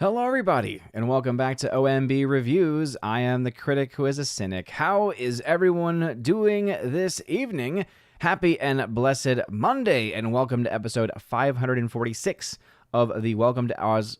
Hello, everybody, and welcome back to OMB Reviews. I am the critic who is a cynic. How is everyone doing this evening? Happy and blessed Monday, and welcome to episode 546 of the Welcome to Oz.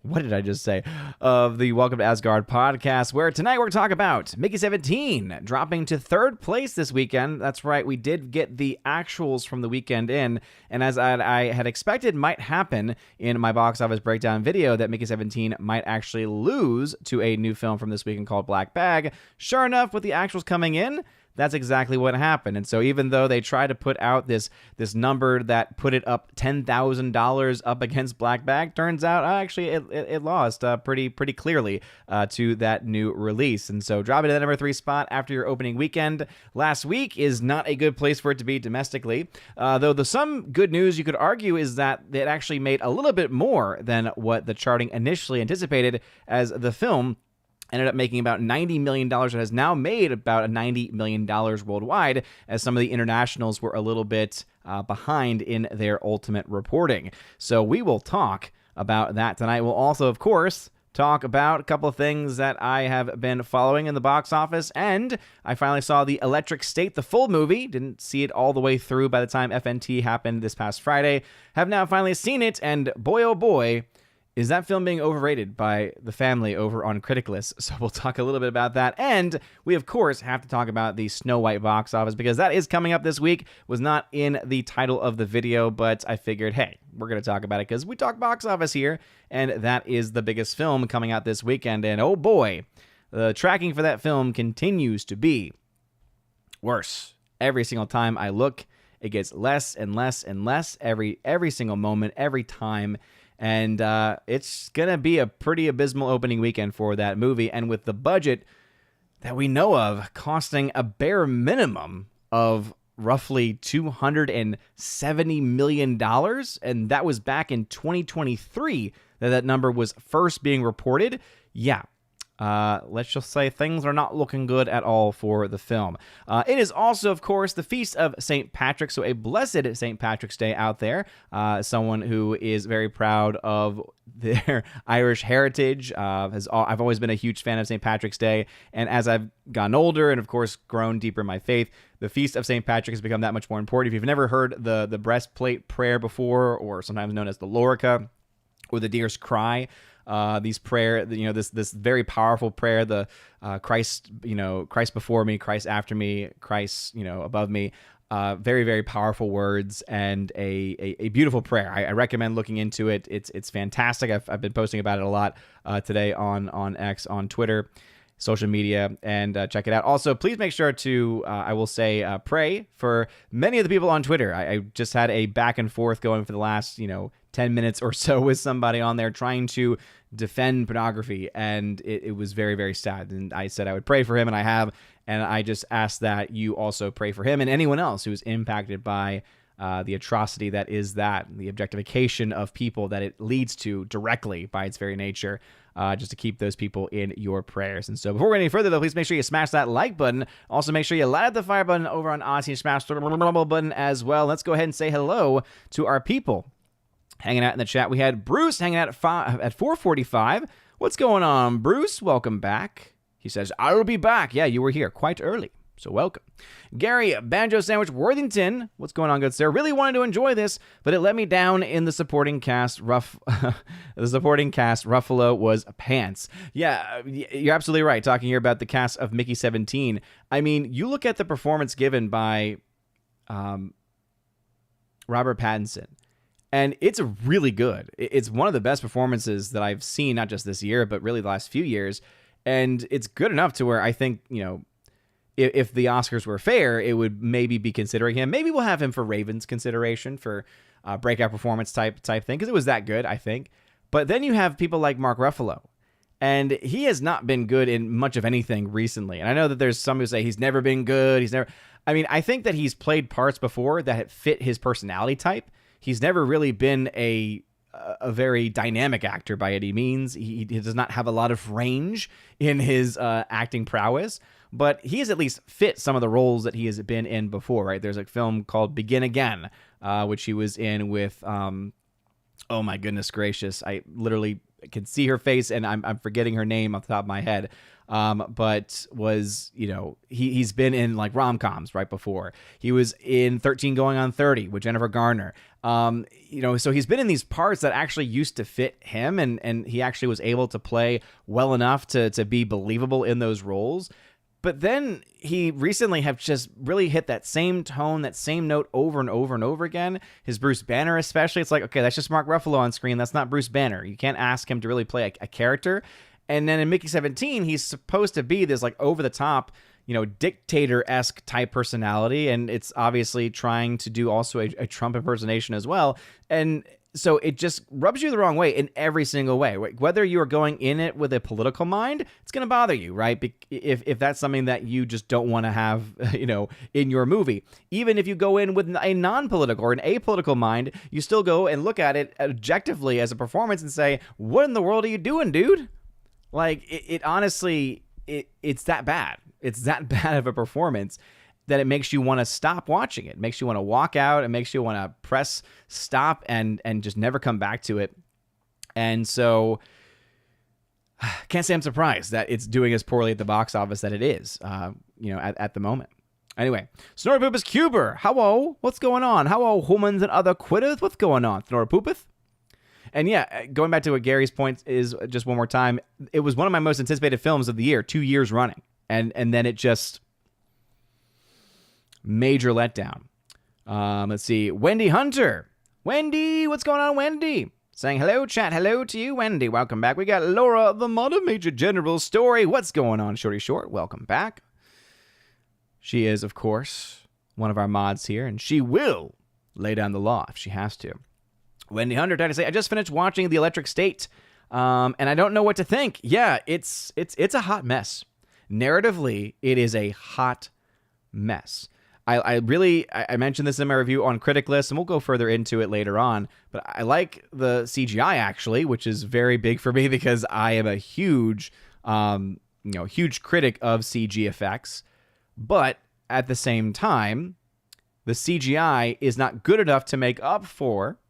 What did I just say? Of the Welcome to Asgard podcast, where tonight we're going to talk about Mickey 17 dropping to third place this weekend. That's right, we did get the actuals from the weekend in, and as I had expected might happen in my box office breakdown video, that Mickey 17 might actually lose to a new film from this weekend called Black Bag. Sure enough, with the actuals coming in, that's exactly what happened. And so even though they tried to put out this number that put it up $10,000 up against Black Bag, turns out actually it lost pretty clearly to that new release. And so dropping to the number 3 spot after your opening weekend last week is not a good place for it to be domestically. Though some good news you could argue is that it actually made a little bit more than what the charting initially anticipated, as the film ended up making about $90 million. It has now made about $90 million worldwide, as some of the internationals were a little bit behind in their ultimate reporting. So we will talk about that tonight. We'll also, of course, talk about a couple of things that I have been following in the box office, and I finally saw The Electric State, the full movie. Didn't see it all the way through by the time FNT happened this past Friday. Have now finally seen it, and boy, oh boy, is that film being overrated by the family over on Criticlist. So we'll talk a little bit about that. And we, of course, have to talk about the Snow White box office, because that is coming up this week. Was not in the title of the video, but I figured, hey, we're going to talk about it because we talk box office here. And that is the biggest film coming out this weekend. And oh boy, the tracking for that film continues to be worse. Every single time I look, it gets less and less and less every single moment, every time. And it's going to be a pretty abysmal opening weekend for that movie. And with the budget that we know of costing a bare minimum of roughly $270 million, and that was back in 2023 that number was first being reported. Yeah. Let's just say things are not looking good at all for the film. It is also, of course, the Feast of St. Patrick, so a blessed St. Patrick's Day out there. Someone who is very proud of their Irish heritage. I've always been a huge fan of St. Patrick's Day, and as I've gotten older and, of course, grown deeper in my faith, the Feast of St. Patrick has become that much more important. If you've never heard the breastplate prayer before, or sometimes known as the Lorica, or the Deer's Cry, these prayer, this very powerful prayer, the Christ before me, Christ after me, Christ, above me, very, very powerful words, and a beautiful prayer. I recommend looking into it. It's fantastic. I've been posting about it a lot today on X, on Twitter, social media, and check it out. Also, please make sure to, I will say, pray for many of the people on Twitter. I just had a back and forth going for the last, 10 minutes or so with somebody on there trying to defend pornography, and it was very, very sad. And I said I would pray for him, and I have, and I just ask that you also pray for him and anyone else who is impacted by the atrocity that is the objectification of people that it leads to directly by its very nature, just to keep those people in your prayers. And so before we go any further, though, please make sure you smash that like button. Also, make sure you light up the fire button over on Odyssey, and smash the button as well. Let's go ahead and say hello to our people hanging out in the chat. We had Bruce hanging out at 4:45. What's going on, Bruce? Welcome back. He says, I will be back. Yeah, you were here quite early, so welcome. Gary, Banjo Sandwich Worthington. What's going on, good sir? Really wanted to enjoy this, but it let me down in the supporting cast. The supporting cast, Ruffalo was pants. Yeah, you're absolutely right. Talking here about the cast of Mickey 17. I mean, you look at the performance given by Robert Pattinson, and it's really good. It's one of the best performances that I've seen, not just this year, but really the last few years. And it's good enough to where I think, if the Oscars were fair, it would maybe be considering him. Maybe we'll have him for Ravens consideration for breakout performance type thing, because it was that good, I think. But then you have people like Mark Ruffalo, and he has not been good in much of anything recently. And I know that there's some who say he's never been good. I think that he's played parts before that fit his personality type. He's never really been a very dynamic actor by any means. He does not have a lot of range in his acting prowess, but he has at least fit some of the roles that he has been in before, right? There's a film called Begin Again, which he was in with, oh my goodness gracious, I literally can see her face, and I'm forgetting her name off the top of my head. But was, he's been in like rom-coms right before. He was in 13 Going on 30 with Jennifer Garner. So he's been in these parts that actually used to fit him, and he actually was able to play well enough to be believable in those roles. But then he recently have just really hit that same tone, that same note over and over and over again. His Bruce Banner especially, it's like, okay, that's just Mark Ruffalo on screen. That's not Bruce Banner. You can't ask him to really play a character. And then in Mickey 17, he's supposed to be this like over-the-top, dictator-esque type personality. And it's obviously trying to do also a Trump impersonation as well. And so it just rubs you the wrong way in every single way. Whether you are going in it with a political mind, it's going to bother you, right? If that's something that you just don't want to have, in your movie. Even if you go in with a non-political or an apolitical mind, you still go and look at it objectively as a performance and say, what in the world are you doing, dude? Like, it honestly, it's that bad. It's that bad of a performance that it makes you want to stop watching it. It makes you want to walk out. It makes you want to press stop and just never come back to it. And so, can't say I'm surprised that it's doing as poorly at the box office that it is, at the moment. Anyway, Snorpoopus Cuber, hello, what's going on? Hello, humans and other quitters, what's going on, Snorpoopus? And yeah, going back to what Gary's point is, just one more time, it was one of my most anticipated films of the year, 2 years running. And then it just... major letdown. Let's see. Wendy Hunter. Wendy, what's going on, Wendy? Saying hello, chat. Hello to you, Wendy. Welcome back. We got Laura, the Mother Major General story. What's going on, Shorty Short? Welcome back. She is, of course, one of our mods here, and she will lay down the law if she has to. Wendy Hunter trying to say, I just finished watching The Electric State, and I don't know what to think. Yeah, it's a hot mess. Narratively, it is a hot mess. I mentioned this in my review on Critic List, and we'll go further into it later on, but I like the CGI actually, which is very big for me because I am a huge critic of CG effects, but at the same time, the CGI is not good enough to make up for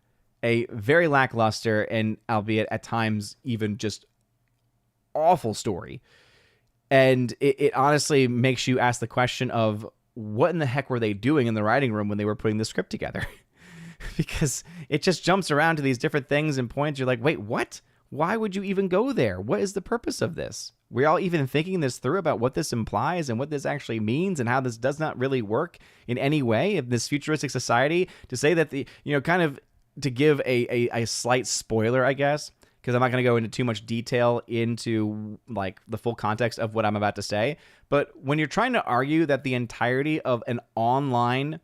a very lackluster and albeit at times even just awful story. And it honestly makes you ask the question of, what in the heck were they doing in the writing room when they were putting the script together? Because it just jumps around to these different things and points. You're like, wait, what? Why would you even go there? What is the purpose of this? Were y'all even thinking this through about what this implies and what this actually means and how this does not really work in any way in this futuristic society? To say that kind of to give a slight spoiler, I guess, because I'm not going to go into too much detail into like the full context of what I'm about to say. But when you're trying to argue that the entirety of an online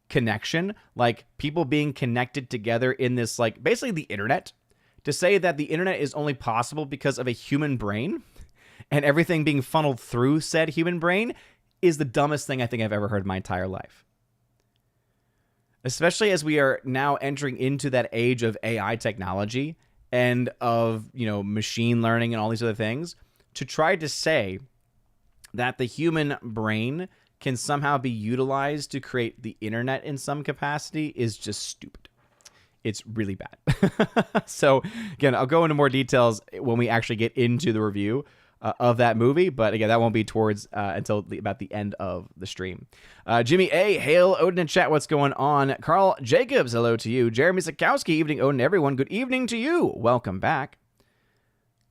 connection, like people being connected together in this, like basically the internet, to say that the internet is only possible because of a human brain and everything being funneled through said human brain is the dumbest thing I think I've ever heard in my entire life. Especially as we are now entering into that age of AI technology and of, machine learning and all these other things, to try to say that the human brain can somehow be utilized to create the internet in some capacity is just stupid. It's really bad. So again, I'll go into more details when we actually get into the review of that movie. But again, that won't be towards until about the end of the stream. Jimmy A, hail Odin in chat. What's going on? Carl Jacobs, hello to you. Jeremy Sikowski, evening Odin, everyone. Good evening to you. Welcome back.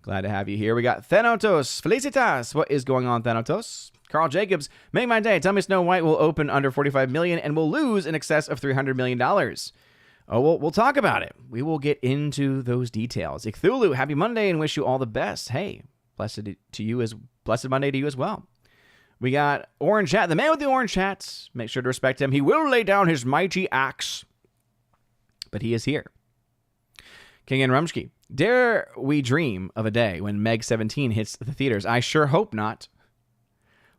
Glad to have you here. We got Thanatos. Felicitas. What is going on, Thanatos? Carl Jacobs, make my day. Tell me Snow White will open under $45 million and will lose in excess of $300 million. Oh, we'll talk about it. We will get into those details. Icthulu, happy Monday and wish you all the best. Hey, blessed Monday to you as well. We got Orange Hat, the man with the orange hats. Make sure to respect him. He will lay down his mighty axe, but he is here. King and Rumsky, dare we dream of a day when Meg 17 hits the theaters? I sure hope not.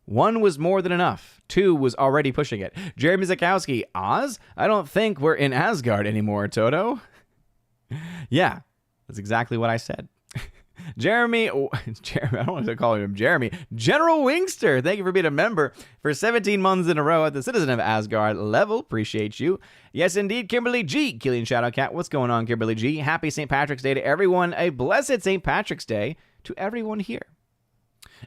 1 was more than enough. 2 was already pushing it. Jeremy Zakowski, Oz? I don't think we're in Asgard anymore, Toto. Yeah, that's exactly what I said. Jeremy, Jeremy, I don't want to call him Jeremy. General Wingster, thank you for being a member for 17 months in a row at the Citizen of Asgard level. Appreciate you. Yes, indeed, Kimberly G. Killian Shadowcat, what's going on, Kimberly G? Happy St. Patrick's Day to everyone. A blessed St. Patrick's Day to everyone here.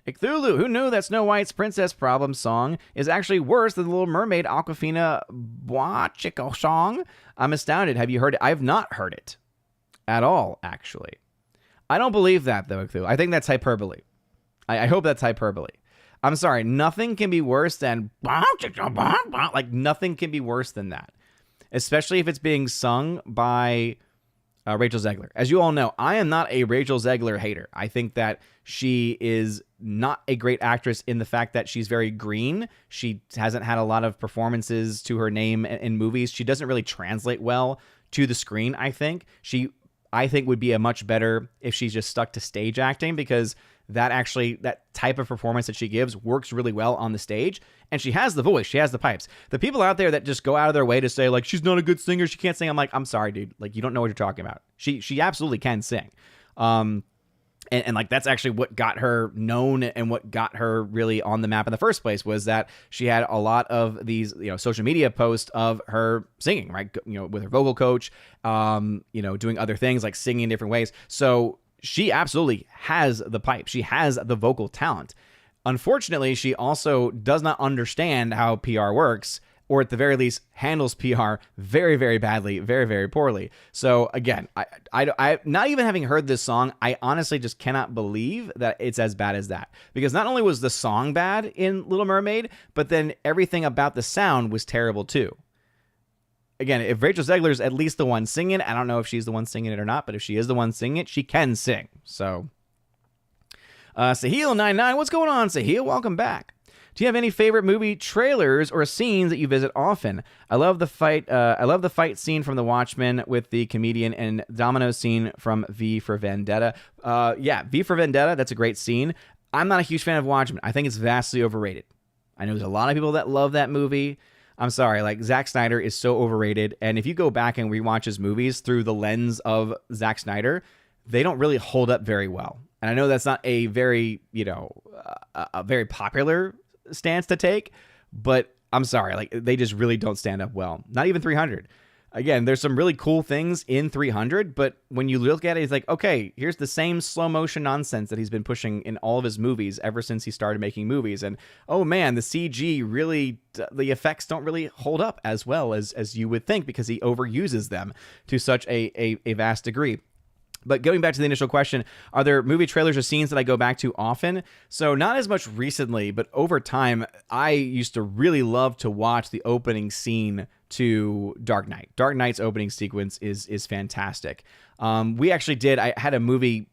Cthulhu, who knew that Snow White's Princess Problem song is actually worse than the Little Mermaid Aquafina Boachico song? I'm astounded. Have you heard it? I have not heard it at all, actually. I don't believe that, though, Cthulhu. I think that's hyperbole. I hope that's hyperbole. I'm sorry. Nothing can be worse than... Like, nothing can be worse than that. Especially if it's being sung by Rachel Zegler. As you all know, I am not a Rachel Zegler hater. I think that she is not a great actress in the fact that she's very green. She hasn't had a lot of performances to her name in movies. She doesn't really translate well to the screen, I think. I think would be a much better if she's just stuck to stage acting, because that type of performance that she gives works really well on the stage, and she has the voice, she has the pipes. The people out there that just go out of their way to say, like, she's not a good singer, she can't sing, I'm like, I'm sorry, dude, like, you don't know what you're talking about. She absolutely can sing. And like, that's actually what got her known and what got her really on the map in the first place, was that she had a lot of these, social media posts of her singing, right? With her vocal coach, doing other things like singing in different ways. So she absolutely has the pipe. She has the vocal talent. Unfortunately, she also does not understand how PR works, or at the very least handles PR very, very badly, very, very poorly. So again, I not even having heard this song, I honestly just cannot believe that it's as bad as that. Because not only was the song bad in Little Mermaid, but then everything about the sound was terrible too. Again, if Rachel Zegler's at least the one singing, I don't know if she's the one singing it or not, but if she is the one singing it, she can sing. So, Sahil99, what's going on, Sahil? Welcome back. Do you have any favorite movie trailers or scenes that you visit often? I love the fight scene from The Watchmen with the comedian, and Domino scene from V for Vendetta. V for Vendetta, that's a great scene. I'm not a huge fan of Watchmen. I think it's vastly overrated. I know there's a lot of people that love that movie. I'm sorry, like, Zack Snyder is so overrated, and if you go back and rewatch his movies through the lens of Zack Snyder, they don't really hold up very well. And I know that's not a very, a very popular stance to take, but I'm sorry, like, they just really don't stand up well. Not even 300. Again, there's some really cool things in 300, but when you look at it, it's like, okay, here's the same slow motion nonsense that he's been pushing in all of his movies ever since he started making movies. And oh man, the CG really, the effects don't really hold up as well as you would think, because he overuses them to such a vast degree. But going back to the initial question, are there movie trailers or scenes that I go back to often? So not as much recently, but over time, I used to really love to watch the opening scene to Dark Knight. Dark Knight's opening sequence is fantastic. We actually I had a movie,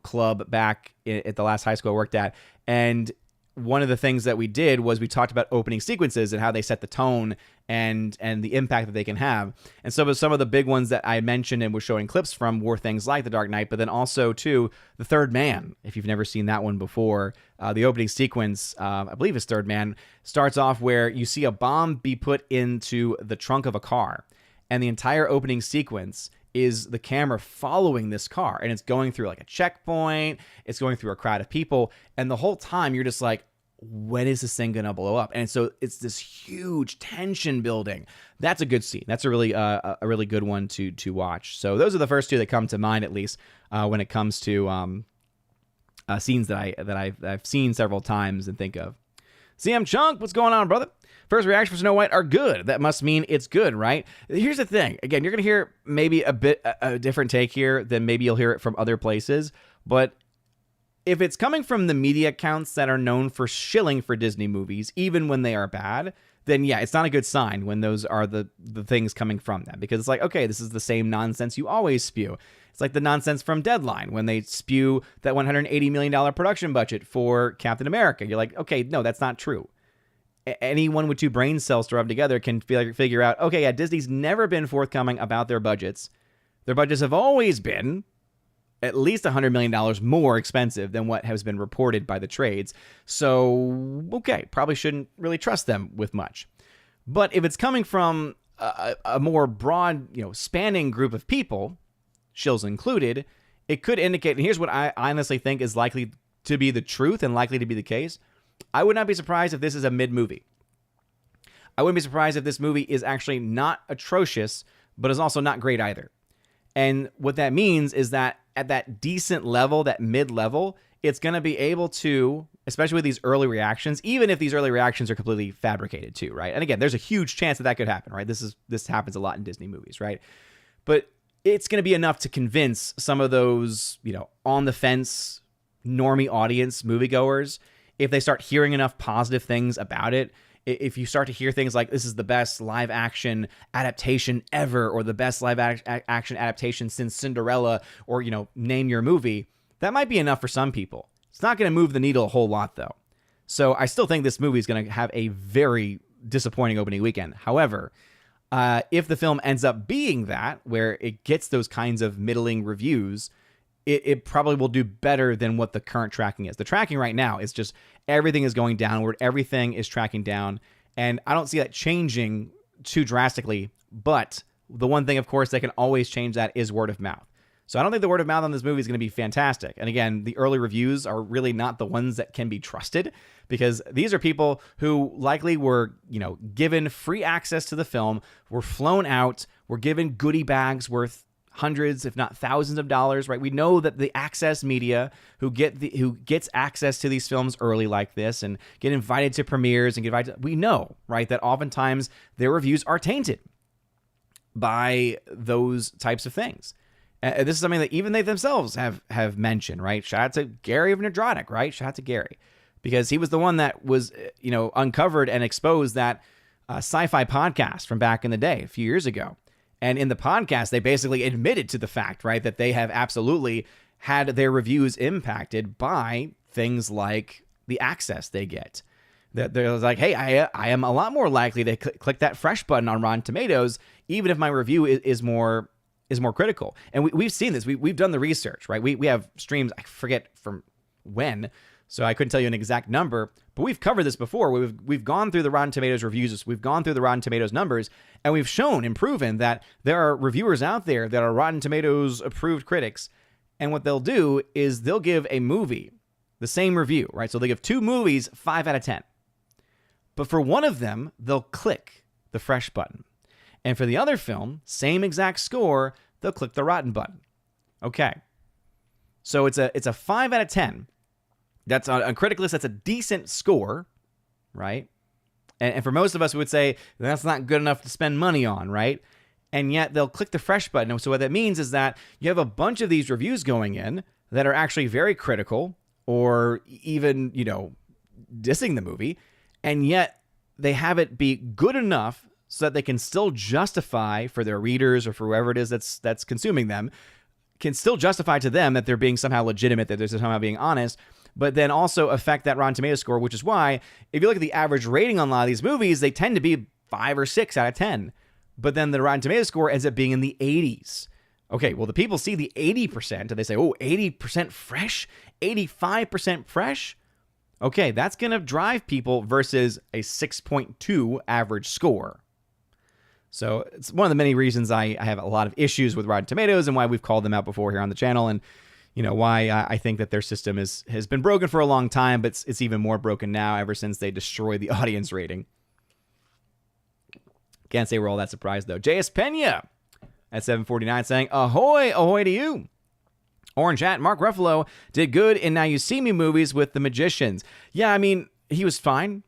club back at the last high school I worked at, and one of the things that we did was we talked about opening sequences and how they set the tone and the impact that they can have. And so some of the big ones that I mentioned and was showing clips from were things like The Dark Knight, but then also too The Third Man. If you've never seen that one before, the opening sequence, I believe it's Third Man, starts off where you see a bomb be put into the trunk of a car, and the entire opening sequence is the camera following this car, and it's going through like a checkpoint, it's going through a crowd of people, and the whole time you're just like, when is this thing gonna blow up? And so it's this huge tension building. That's a good scene. That's a really good one to watch. So those are the first two that come to mind, at least when it comes to scenes that I've seen several times and think of. CM Chunk, what's going on, brother? First reactions for Snow White are good. That must mean it's good, right? Here's the thing. Again, you're gonna hear maybe a different take here than maybe you'll hear it from other places, but if it's coming from the media accounts that are known for shilling for Disney movies, even when they are bad, then yeah, it's not a good sign when those are the things coming from them. Because it's like, okay, this is the same nonsense you always spew. It's like the nonsense from Deadline when they spew that $180 million production budget for Captain America. You're like, okay, no, that's not true. Anyone with two brain cells to rub together can figure out, okay, yeah, Disney's never been forthcoming about their budgets. Their budgets have always been at least $100 million more expensive than what has been reported by the trades. So, okay, probably shouldn't really trust them with much. But if it's coming from a more broad, spanning group of people, shills included, it could indicate, and here's what I honestly think is likely to be the truth and likely to be the case. I would not be surprised if this is a mid-movie. I wouldn't be surprised if this movie is actually not atrocious, but is also not great either. And what that means is that at that decent level, that mid-level, it's going to be able to, especially with these early reactions, even if these early reactions are completely fabricated too, right? And again, there's a huge chance that could happen, right? This happens a lot in Disney movies, right? But it's going to be enough to convince some of those, on the fence, normie audience moviegoers, if they start hearing enough positive things about it. If you start to hear things like this is the best live action adaptation ever, or the best live action adaptation since Cinderella, or, name your movie, that might be enough for some people. It's not going to move the needle a whole lot, though. So I still think this movie is going to have a very disappointing opening weekend. However, if the film ends up being that, where it gets those kinds of middling reviews, it probably will do better than what the current tracking is. The tracking right now is just everything is going downward. Everything is tracking down. And I don't see that changing too drastically. But the one thing, of course, that can always change that is word of mouth. So I don't think the word of mouth on this movie is going to be fantastic. And again, the early reviews are really not the ones that can be trusted, because these are people who likely were, given free access to the film, were flown out, were given goodie bags worth hundreds, if not thousands of dollars, right? We know that the access media who gets access to these films early like this and get invited to premieres and we know, right, that oftentimes their reviews are tainted by those types of things. This is something that even they themselves have mentioned, right? Shout out to Gary of Nerdrotic, right? Shout out to Gary, because he was the one that was, uncovered and exposed that sci-fi podcast from back in the day, a few years ago. And in the podcast, they basically admitted to the fact, right, that they have absolutely had their reviews impacted by things like the access they get. That they're like, hey, I am a lot more likely to click that fresh button on Rotten Tomatoes, even if my review is more critical. And we've seen this. We've done the research, right? We have streams, I forget from when, so I couldn't tell you an exact number, but we've covered this before. We've gone through the Rotten Tomatoes reviews, we've gone through the Rotten Tomatoes numbers, and we've shown and proven that there are reviewers out there that are Rotten Tomatoes approved critics, and what they'll do is they'll give a movie the same review, right? So they give 2 movies 5 out of 10. But for one of them, they'll click the fresh button. And for the other film, same exact score, they'll click the rotten button. Okay. So it's a 5 out of 10. That's on Criticalist, that's a decent score, right? And for most of us, we would say that's not good enough to spend money on, right? And yet they'll click the fresh button. So what that means is that you have a bunch of these reviews going in that are actually very critical, or even, dissing the movie, and yet they have it be good enough so that they can still justify for their readers, or for whoever it is that's consuming them, can still justify to them that they're being somehow legitimate, that they're somehow being honest, but then also affect that Rotten Tomatoes score, which is why, if you look at the average rating on a lot of these movies, they tend to be 5 or 6 out of 10. But then the Rotten Tomatoes score ends up being in the 80s. Okay, well, the people see the 80%, and they say, oh, 80% fresh? 85% fresh? Okay, that's going to drive people versus a 6.2 average score. So it's one of the many reasons I have a lot of issues with Rotten Tomatoes, and why we've called them out before here on the channel, and why I think that their system has been broken for a long time, but it's even more broken now ever since they destroyed the audience rating. Can't say we're all that surprised, though. JS Pena at 749 saying, ahoy, ahoy to you. Orange Hat, Mark Ruffalo did good in Now You See Me movies with the magicians. Yeah, I mean, he was fine,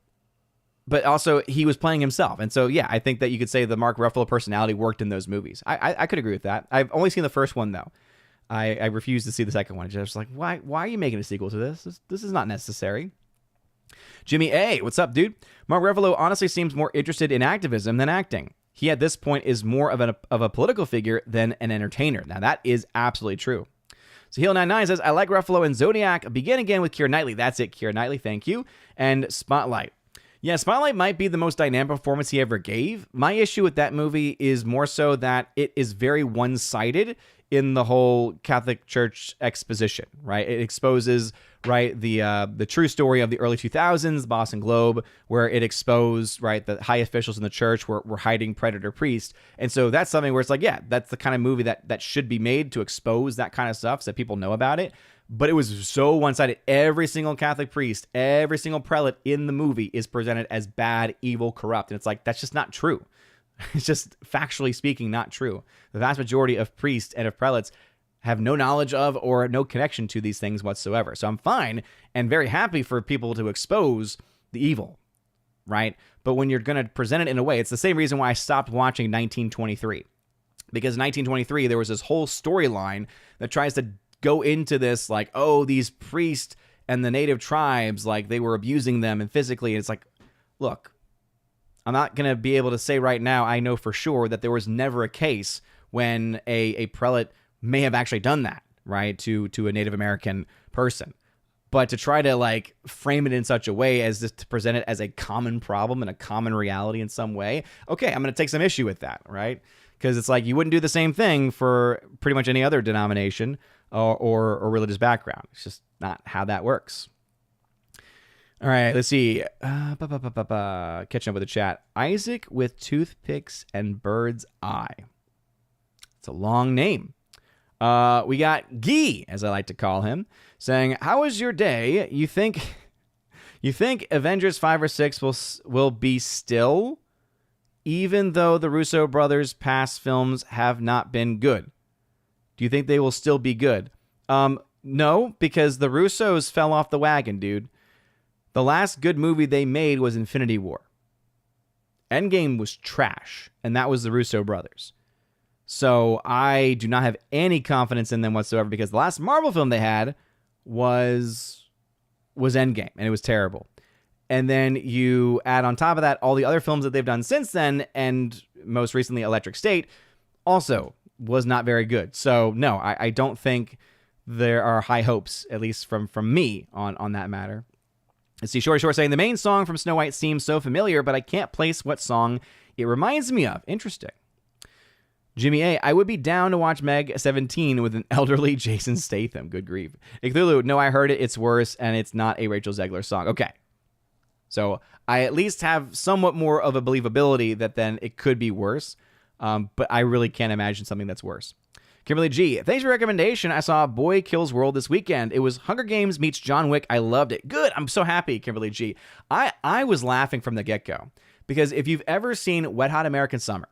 but also he was playing himself. And so, yeah, I think that you could say the Mark Ruffalo personality worked in those movies. I could agree with that. I've only seen the first one, though. I refuse to see the second one. It's just like, why are you making a sequel to this? This is not necessary. Jimmy A, what's up, dude? Mark Ruffalo honestly seems more interested in activism than acting. He, at this point, is more of a political figure than an entertainer. Now, that is absolutely true. So Heel99 says, I like Ruffalo and Zodiac. Begin again with Keira Knightley. That's it, Keira Knightley. Thank you. And Spotlight. Yeah, Spotlight might be the most dynamic performance he ever gave. My issue with that movie is more so that it is very one-sided in the whole Catholic Church exposition, right? It exposes, right, the true story of the early 2000s, Boston Globe, where it exposed, right, the high officials in the church were hiding predator priests. And so that's something where it's like, yeah, that's the kind of movie that should be made to expose that kind of stuff so that people know about it. But it was so one-sided. Every single Catholic priest, every single prelate in the movie is presented as bad, evil, corrupt. And it's like, that's just not true. It's just factually speaking, not true. The vast majority of priests and of prelates have no knowledge of or no connection to these things whatsoever. So I'm fine and very happy for people to expose the evil, right? But when you're going to present it in a way, it's the same reason why I stopped watching 1923. Because 1923, there was this whole storyline that tries to go into this like, oh, these priests and the native tribes, like they were abusing them and physically. And it's like, look, I'm not going to be able to say right now, I know for sure that there was never a case when a prelate may have actually done that, right, to a Native American person. But to try to like frame it in such a way as to present it as a common problem and a common reality in some way, okay, I'm going to take some issue with that, right? Because it's like you wouldn't do the same thing for pretty much any other denomination or religious background. It's just not how that works. All right, let's see. Catching up with the chat. Isaac with toothpicks and bird's eye. It's a long name. We got Guy, as I like to call him, saying, "How was your day? You think Avengers 5 or 6 will be still, even though the Russo brothers' past films have not been good? Do you think they will still be good?" No, because the Russos fell off the wagon, dude. The last good movie they made was Infinity War. Endgame was trash, and that was the Russo brothers. So I do not have any confidence in them whatsoever because the last Marvel film they had was Endgame, and it was terrible. And then you add on top of that all the other films that they've done since then, and most recently Electric State also was not very good. So no, I don't think there are high hopes, at least from me, on that matter. Let's see, Shorty Short saying, the main song from Snow White seems so familiar, but I can't place what song it reminds me of. Interesting. Jimmy A, I would be down to watch Meg 17 with an elderly Jason Statham. Good grief. Icthulu, no, I heard it. It's worse, and it's not a Rachel Zegler song. Okay. So I at least have somewhat more of a believability that then it could be worse, but I really can't imagine something that's worse. Kimberly G, thanks for the recommendation. I saw Boy Kills World this weekend. It was Hunger Games meets John Wick. I loved it. Good. I'm so happy, Kimberly G. I was laughing from the get-go because if you've ever seen Wet Hot American Summer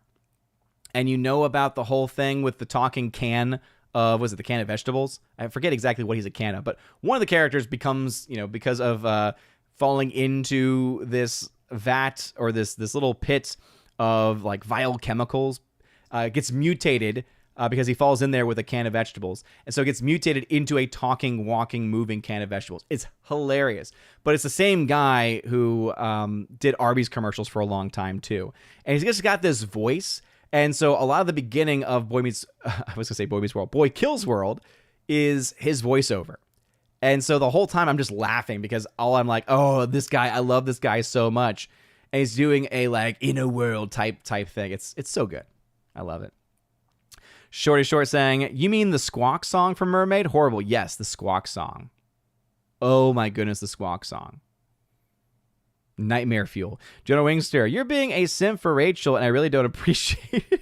and you know about the whole thing with the talking can of, was it the can of vegetables? I forget exactly what he's a can of, but one of the characters becomes, because of falling into this vat or this little pit of like vile chemicals, gets mutated because he falls in there with a can of vegetables. And so it gets mutated into a talking, walking, moving can of vegetables. It's hilarious. But it's the same guy who did Arby's commercials for a long time too. And he's just got this voice. And so a lot of the beginning of Boy Kills World is his voiceover. And so the whole time I'm just laughing because I'm like, oh, this guy, I love this guy so much. And he's doing a like inner world type thing. It's so good. I love it. Shorty Short saying, you mean the Squawk song from Mermaid? Horrible. Yes, the Squawk song. Oh my goodness, the Squawk song. Nightmare fuel. Jonah Wingster, you're being a simp for Rachel, and I really don't appreciate it.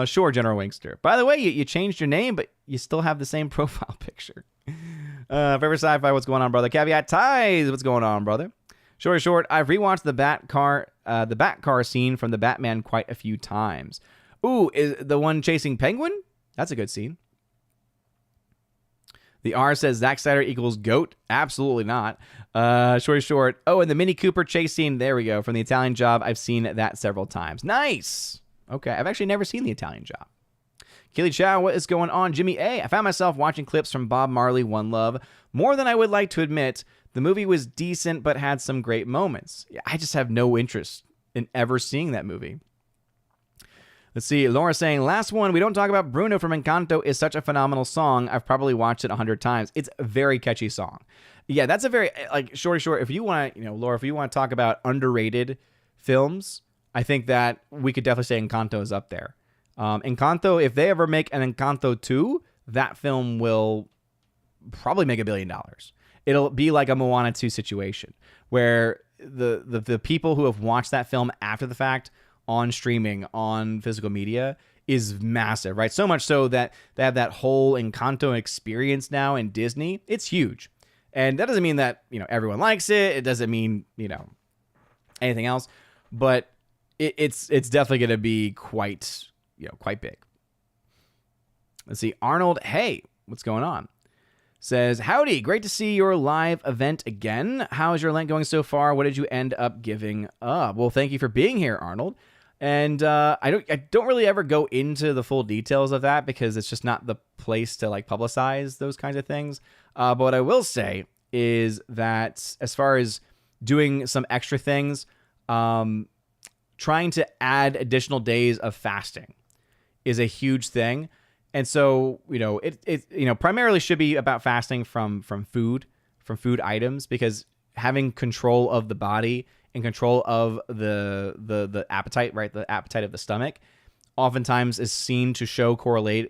Sure, General Wingster. By the way, you changed your name, but you still have the same profile picture. Forever Sci-Fi, what's going on, brother? Caveat Ties, what's going on, brother? Short, I've rewatched the Batcar scene from the Batman quite a few times. Ooh, is the one chasing Penguin? That's a good scene. The R says Zack Snyder equals GOAT. Absolutely not. Short. Oh, and the Mini Cooper chase scene. There we go. From the Italian Job. I've seen that several times. Nice. Okay. I've actually never seen the Italian Job. Keely Chow, what is going on? Jimmy A, I found myself watching clips from Bob Marley, One Love. More than I would like to admit. The movie was decent, but had some great moments. I just have no interest in ever seeing that movie. Let's see. Laura saying, last one, we don't talk about Bruno from Encanto is such a phenomenal song. I've probably watched it 100 times. It's a very catchy song. Yeah, that's a very, like, short. If you want to, Laura, if you want to talk about underrated films, I think that we could definitely say Encanto is up there. Encanto, if they ever make an Encanto 2, that film will probably make $1 billion. It'll be like a Moana 2 situation where the people who have watched that film after the fact on streaming, on physical media, is massive, right? So much so that they have that whole Encanto experience now in Disney. It's huge. And that doesn't mean that, everyone likes it. It doesn't mean, anything else. But it's definitely going to be quite big. Let's see. Arnold, hey, what's going on? Says, howdy, great to see your live event again. How's your Lent going so far? What did you end up giving up? Well, thank you for being here, Arnold. And I don't really ever go into the full details of that because it's just not the place to publicize those kinds of things. But what I will say is that as far as doing some extra things, trying to add additional days of fasting is a huge thing. And so, it primarily should be about fasting from food items, because having control of the body and control of the appetite, right? The appetite of the stomach oftentimes is seen to show correlation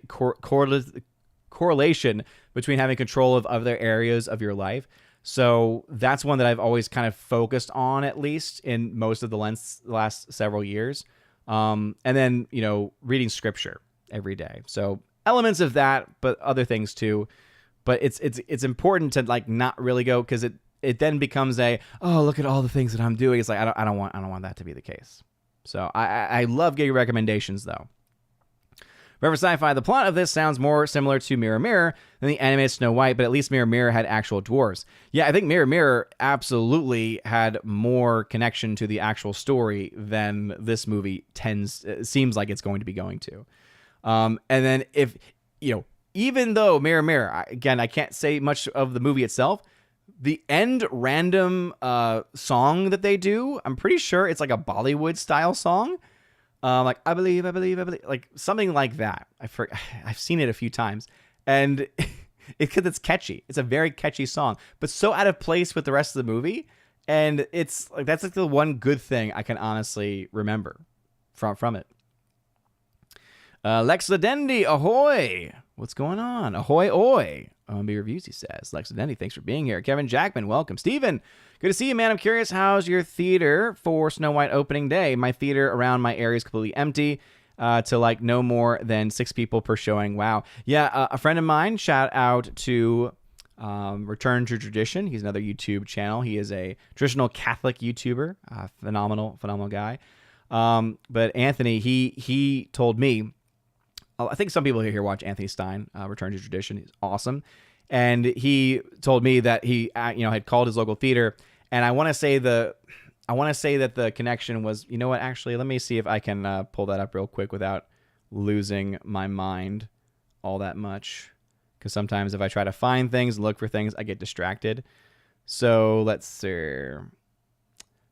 between having control of other areas of your life. So that's one that I've always kind of focused on, at least in most of the last several years. And then, reading scripture every day. So elements of that, but other things too. But it's important to not really go, because it then becomes look at all the things that I'm doing. It's I don't want that to be the case. So I love getting recommendations though. Reverend Sci-Fi, the plot of this sounds more similar to Mirror Mirror than the animated Snow White, but at least Mirror Mirror had actual dwarves. Yeah, I think Mirror Mirror absolutely had more connection to the actual story than this movie seems like it's going to be going to. And then even though Mirror Mirror, again, I can't say much of the movie itself, the end random song that they do, I'm pretty sure it's like a Bollywood style song. I believe, like something like that. I've seen it a few times, and because it's catchy. It's a very catchy song, but so out of place with the rest of the movie. And it's that's the one good thing I can honestly remember from it. Lex Ladendi, ahoy! What's going on? Ahoy, oi! OMB Reviews, he says. Lex Ladendi, thanks for being here. Kevin Jackman, welcome. Steven, good to see you, man. I'm curious, how's your theater for Snow White opening day? My theater around my area is completely empty to no more than 6 people per showing. Wow. Yeah, a friend of mine, shout out to Return to Tradition. He's another YouTube channel. He is a traditional Catholic YouTuber. Phenomenal guy. But Anthony, he told me, I think some people here watch Anthony Stein, Return to Tradition. He's awesome. And he told me that he had called his local theater, and I want to say that the connection was, actually, let me see if I can pull that up real quick without losing my mind all that much, because sometimes if I try to find things and look for things, I get distracted. So let's see.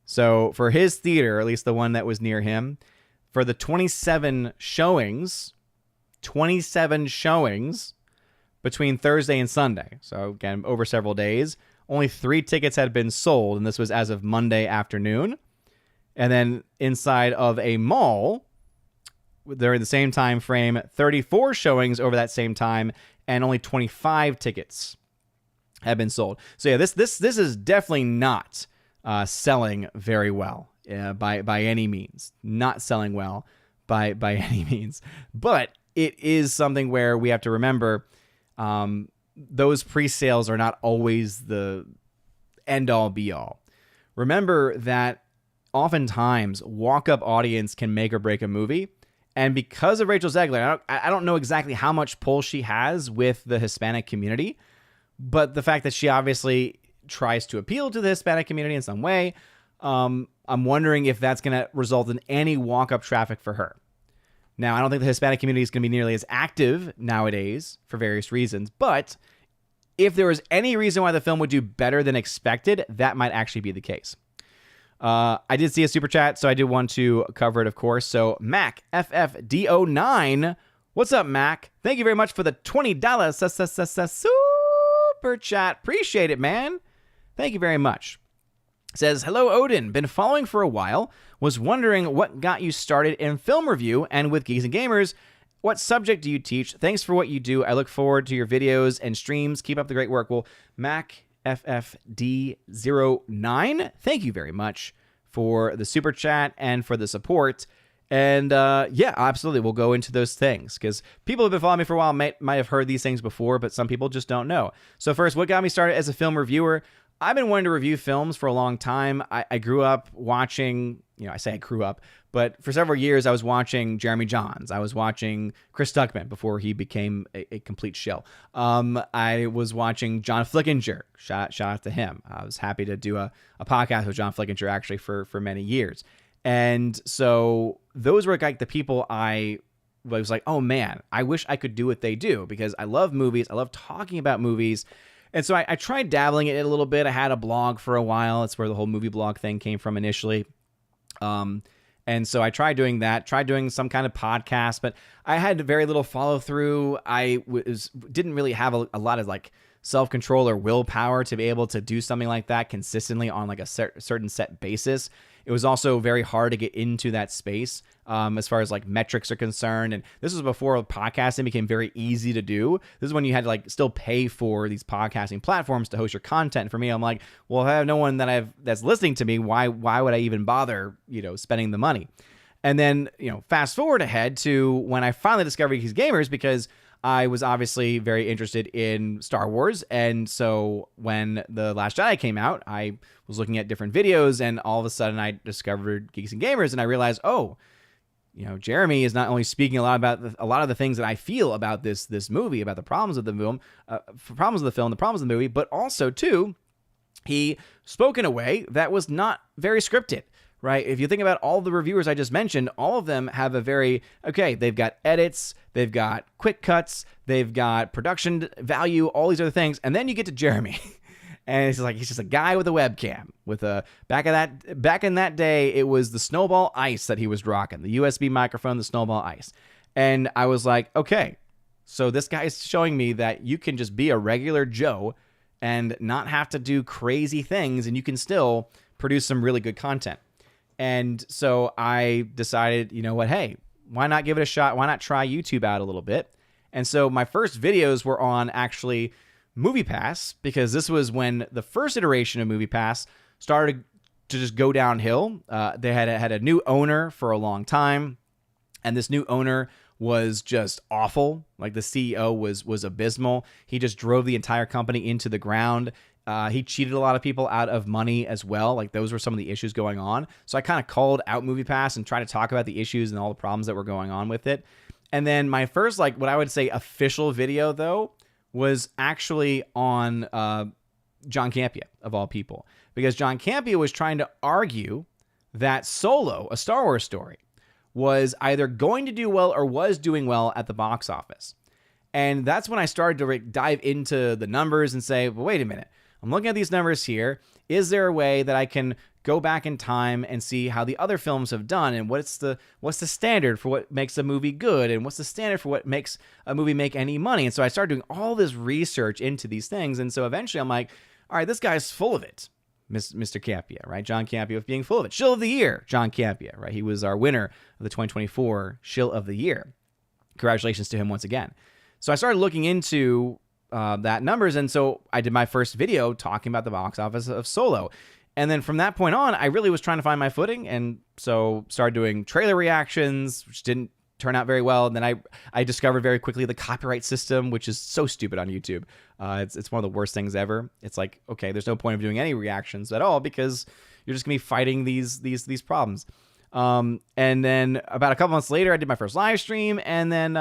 So for his theater, at least the one that was near him, for the 27 showings between Thursday and Sunday, so again, over several days, only 3 tickets had been sold, and this was as of Monday afternoon. And then inside of a mall, during the same time frame, 34 showings over that same time, and only 25 tickets have been sold. So yeah, this is definitely not selling very well by any means. Not selling well by any means, but it is something where we have to remember those pre-sales are not always the end-all be-all. Remember that oftentimes walk-up audience can make or break a movie. And because of Rachel Zegler, I don't know exactly how much pull she has with the Hispanic community, but the fact that she obviously tries to appeal to the Hispanic community in some way, I'm wondering if that's going to result in any walk-up traffic for her. Now, I don't think the Hispanic community is going to be nearly as active nowadays for various reasons, but if there was any reason why the film would do better than expected, that might actually be the case. I did see a super chat, so I did want to cover it, of course. So, Mac FFDO9, what's up, Mac? Thank you very much for the $20 super chat. Appreciate it, man. Thank you very much. Says, hello, Odin. Been following for a while. Was wondering what got you started in film review and with Geeks and Gamers. What subject do you teach? Thanks for what you do. I look forward to your videos and streams. Keep up the great work. Well, MacFFD09, thank you very much for the super chat and for the support. And yeah, absolutely, we'll go into those things because people who have been following me for a while might have heard these things before, but some people just don't know. So first, what got me started as a film reviewer? I've been wanting to review films for a long time. I grew up watching, I say I grew up, but for several years I was watching Jeremy Jahns. I was watching Chris Stuckman before he became a complete shill. I was watching John Flickinger. Shout out to him. I was happy to do a podcast with John Flickinger actually for many years. And so those were like the people I was like, oh man, I wish I could do what they do because I love movies. I love talking about movies. And so I tried dabbling in it a little bit. I had a blog for a while. That's where the whole movie blog thing came from initially. And so I tried doing that, tried doing some kind of podcast, but I had very little follow through. I didn't really have a lot of like self-control or willpower to be able to do something like that consistently on like a certain set basis. It was also very hard to get into that space as far as like metrics are concerned. And this was before podcasting became very easy to do. This is when you had to like still pay for these podcasting platforms to host your content. And for me, I'm like, well, if I have no one that's listening to me, why would I even bother, spending the money? And then, fast forward ahead to when I finally discovered Geeks Gamers because I was obviously very interested in Star Wars. And so when The Last Jedi came out, I was looking at different videos and all of a sudden I discovered Geeks and Gamers and I realized, Jeremy is not only speaking a lot about a lot of the things that I feel about this movie, about the problems of the film, the problems of the movie, but also too, he spoke in a way that was not very scripted. Right? If you think about all the reviewers I just mentioned, all of them have they've got edits, they've got quick cuts, they've got production value, all these other things. And then you get to Jeremy. And it's like, he's just a guy with a webcam back in that day, it was the Snowball Ice that he was rocking, the USB microphone, the Snowball Ice. And I was like, okay, so this guy is showing me that you can just be a regular Joe and not have to do crazy things and you can still produce some really good content. And so I decided, hey, why not give it a shot? Why not try YouTube out a little bit? And so my first videos were on actually MoviePass because this was when the first iteration of MoviePass started to just go downhill. They had a new owner for a long time, and this new owner was just awful. Like the CEO was abysmal. He just drove the entire company into the ground. He cheated a lot of people out of money as well. Like those were some of the issues going on. So I kind of called out MoviePass and tried to talk about the issues and all the problems that were going on with it. And then my first, what I would say official video though, was actually on John Campea of all people, because John Campea was trying to argue that Solo, a Star Wars story, was either going to do well or was doing well at the box office. And that's when I started to dive into the numbers and say, well, wait a minute. I'm looking at these numbers here. Is there a way that I can go back in time and see how the other films have done and what's the standard for what makes a movie good and what's the standard for what makes a movie make any money? And so I started doing all this research into these things. And so eventually I'm like, all right, this guy's full of it, Mr. Campea, right? John Campea was being full of it. Shill of the Year, John Campea, right? He was our winner of the 2024 Shill of the Year. Congratulations to him once again. So I started looking into that numbers. And so I did my first video talking about the box office of Solo. And then from that point on, I really was trying to find my footing. And so started doing trailer reactions, which didn't turn out very well. And then I discovered very quickly the copyright system, which is so stupid on YouTube. It's one of the worst things ever. It's like, okay, there's no point of doing any reactions at all because you're just gonna be fighting these problems. And then about a couple months later, I did my first live stream. And then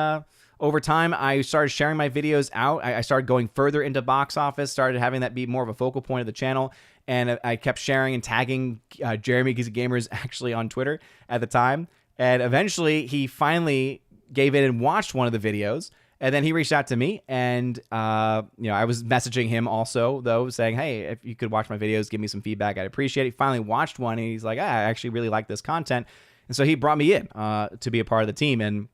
over time, I started sharing my videos out. I started going further into box office, started having that be more of a focal point of the channel. And I kept sharing and tagging Jeremy Geeks and Gamers actually on Twitter at the time. And eventually, he finally gave in and watched one of the videos. And then he reached out to me. And, I was messaging him also, though, saying, hey, if you could watch my videos, give me some feedback, I'd appreciate it. He finally watched one. And he's like, I actually really like this content. And so he brought me in to be a part of the team. And,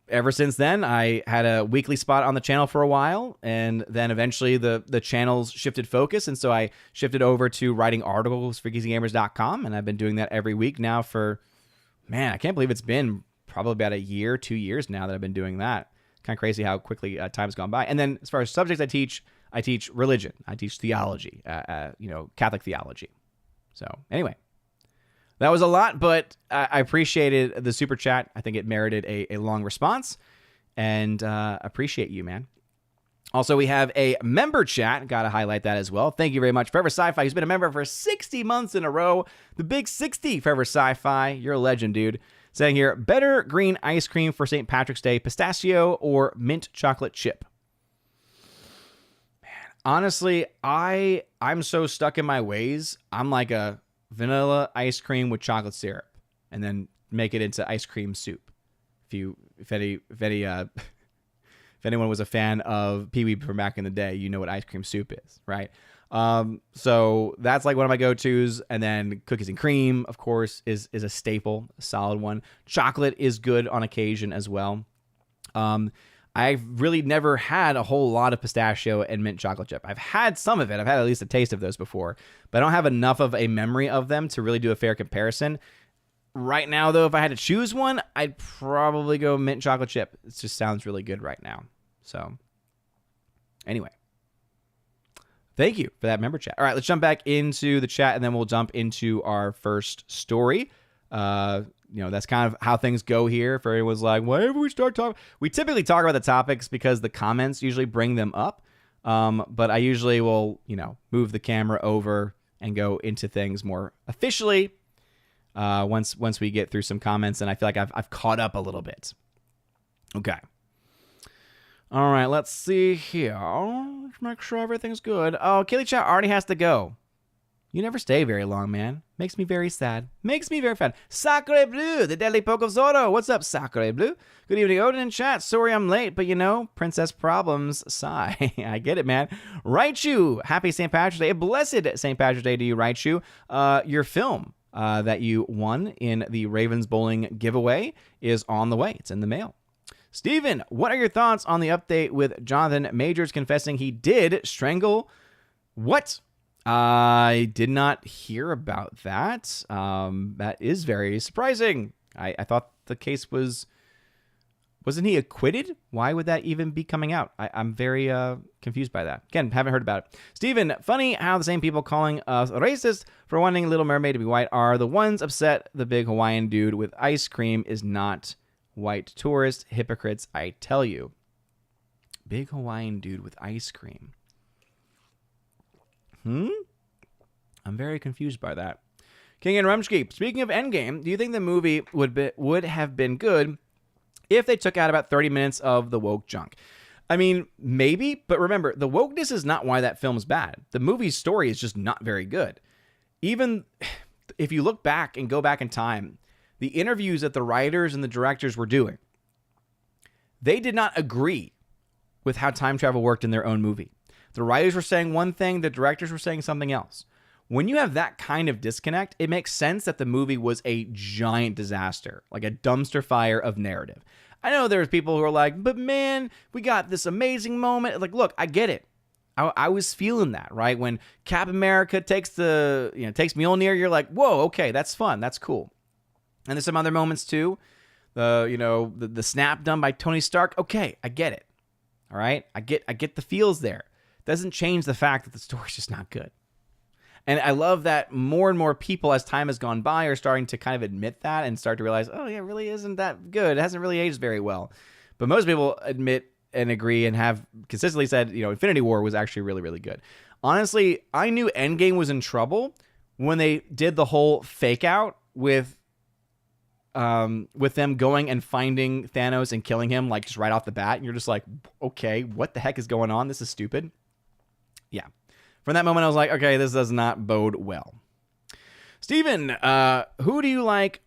ever since then, I had a weekly spot on the channel for a while, and then eventually the channels shifted focus, and so I shifted over to writing articles for geekygamers.com, and I've been doing that every week now for, man, I can't believe it's been probably about a year, 2 years now that I've been doing that. Kind of crazy how quickly time's gone by. And then as far as subjects I teach religion. I teach theology, Catholic theology. So anyway, that was a lot, but I appreciated the super chat. I think it merited a long response, and appreciate you, man. Also, we have a member chat. Got to highlight that as well. Thank you very much, Forever Sci-Fi, who's been a member for 60 months in a row. The big 60, Forever Sci-Fi. You're a legend, dude. Saying here, better green ice cream for St. Patrick's Day, pistachio or mint chocolate chip? Man, honestly, I'm so stuck in my ways. I'm like a vanilla ice cream with chocolate syrup, and then make it into ice cream soup. If anyone was a fan of Pee-wee from back in the day, you know what ice cream soup is, right? So that's like one of my go-tos. And then cookies and cream, of course, is a staple, a solid one. Chocolate is good on occasion as well. I've really never had a whole lot of pistachio and mint chocolate chip. I've had some of it. I've had at least a taste of those before, but I don't have enough of a memory of them to really do a fair comparison. Right now, though, if I had to choose one, I'd probably go mint chocolate chip. It just sounds really good right now. So anyway, thank you for that member chat. All right, let's jump back into the chat, and then we'll jump into our first story. That's kind of how things go here. If everyone's like, whenever we start talking, we typically talk about the topics because the comments usually bring them up. But I usually will, move the camera over and go into things more officially once we get through some comments, and I feel like I've caught up a little bit. Okay. All right, let's see here. Let's make sure everything's good. Oh, Killy Chat already has to go. You never stay very long, man. Makes me very sad. Makes me very sad. Sacre Bleu, the deadly poke of Zorro. What's up, Sacre Bleu? Good evening, Odin in chat. Sorry I'm late, but princess problems. Sigh. I get it, man. Raichu, happy St. Patrick's Day. A blessed St. Patrick's Day to you, Raichu. Your film that you won in the Ravens Bowling giveaway is on the way. It's in the mail. Steven, what are your thoughts on the update with Jonathan Majors confessing he did strangle what? I did not hear about that. That is very surprising. I thought the case wasn't he acquitted? Why would that even be coming out? I'm very confused by that. Again, haven't heard about it. Steven, funny how the same people calling us racist for wanting Little Mermaid to be white are the ones upset the big Hawaiian dude with ice cream is not white tourist. Hypocrites, I tell you. Big Hawaiian dude with ice cream. I'm very confused by that. King and Rumsky, speaking of Endgame, do you think the movie would have been good if they took out about 30 minutes of the woke junk? I mean, maybe, but remember, the wokeness is not why that film's bad. The movie's story is just not very good. Even if you look back and go back in time, the interviews that the writers and the directors were doing, they did not agree with how time travel worked in their own movie. The writers were saying one thing, the directors were saying something else. When you have that kind of disconnect, it makes sense that the movie was a giant disaster, like a dumpster fire of narrative. I know there's people who are like, but man, we got this amazing moment. Like, look, I get it. I was feeling that, right? When Cap America takes Mjolnir, you're like, whoa, okay, that's fun, that's cool. And there's some other moments too. The snap done by Tony Stark. Okay, I get it. All right, I get the feels there. Doesn't change the fact that the story's just not good. And I love that more and more people, as time has gone by, are starting to kind of admit that and start to realize, oh yeah, it really isn't that good. It hasn't really aged very well. But most people admit and agree and have consistently said, Infinity War was actually really, really good. Honestly, I knew Endgame was in trouble when they did the whole fake out with them going and finding Thanos and killing him, like, just right off the bat. And you're just like, okay, what the heck is going on? This is stupid. Yeah. From that moment, I was like, okay, this does not bode well. Steven, who you like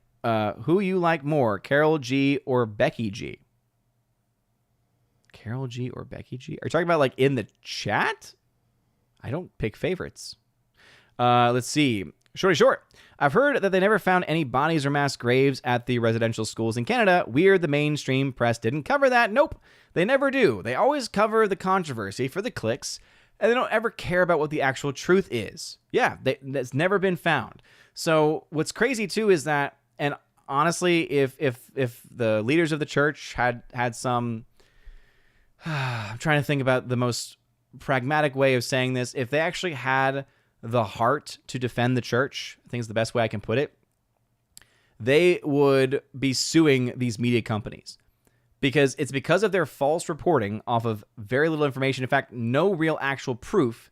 more, Carol G or Becky G? Carol G or Becky G? Are you talking about like in the chat? I don't pick favorites. Let's see. Shorty Short. I've heard that they never found any bodies or mass graves at the residential schools in Canada. Weird the mainstream press didn't cover that. Nope, they never do. They always cover the controversy for the clicks, and they don't ever care about what the actual truth is. Yeah, that's never been found. So what's crazy too is that, and honestly, if the leaders of the church had some, I'm trying to think about the most pragmatic way of saying this, if they actually had the heart to defend the church, I think is the best way I can put it, they would be suing these media companies, because it's because of their false reporting off of very little information, in fact, no real actual proof,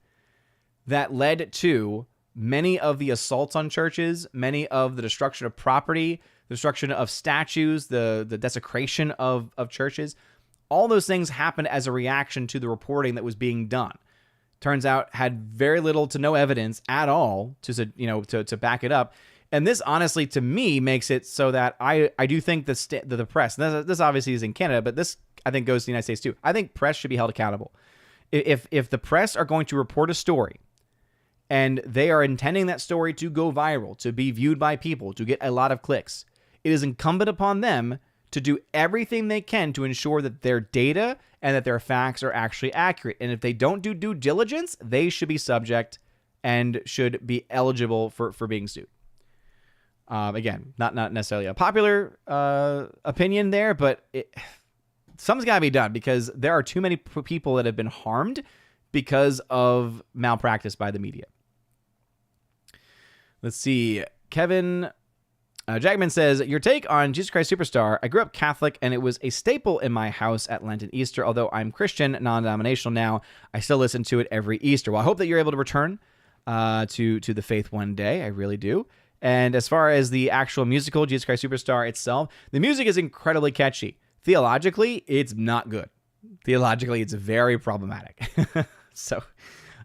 that led to many of the assaults on churches, many of the destruction of property, the destruction of statues, the desecration of churches. All those things happened as a reaction to the reporting that was being done. Turns out had very little to no evidence at all to back it up. And this honestly, to me, makes it so that I do think the press, and this obviously is in Canada, but this I think goes to the United States too. I think press should be held accountable. If the press are going to report a story and they are intending that story to go viral, to be viewed by people, to get a lot of clicks, it is incumbent upon them to do everything they can to ensure that their data and that their facts are actually accurate. And if they don't do due diligence, they should be subject and should be eligible for being sued. Again, not necessarily a popular opinion there, but something's got to be done, because there are too many people that have been harmed because of malpractice by the media. Let's see. Kevin Jackman says, your take on Jesus Christ Superstar. I grew up Catholic, and it was a staple in my house at Lent and Easter. Although I'm Christian, non-denominational now, I still listen to it every Easter. Well, I hope that you're able to return to the faith one day. I really do. And as far as the actual musical, Jesus Christ Superstar itself, the music is incredibly catchy. Theologically, it's not good. Theologically, it's very problematic. So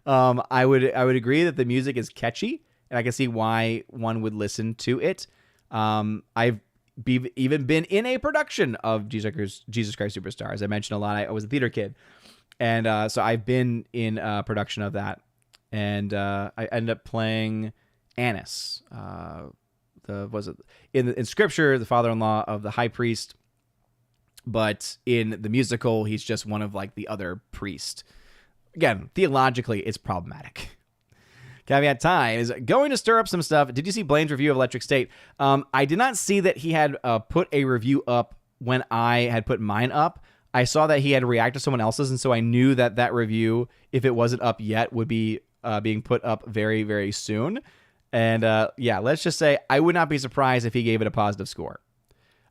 I would agree that the music is catchy, and I can see why one would listen to it. I've even been in a production of Jesus Christ Superstar. As I mentioned a lot, I was a theater kid. And so I've been in a production of that. And I ended up playing Annas. In Scripture, the father-in-law of the high priest. But in the musical, he's just one of like the other priests. Again, theologically, it's problematic. Caveat time is going to stir up some stuff. Did you see Blaine's review of Electric State? I did not see that he had put a review up when I had put mine up. I saw that he had reacted to someone else's, and so I knew that review, if it wasn't up yet, would be being put up very, very soon. And yeah, let's just say I would not be surprised if he gave it a positive score.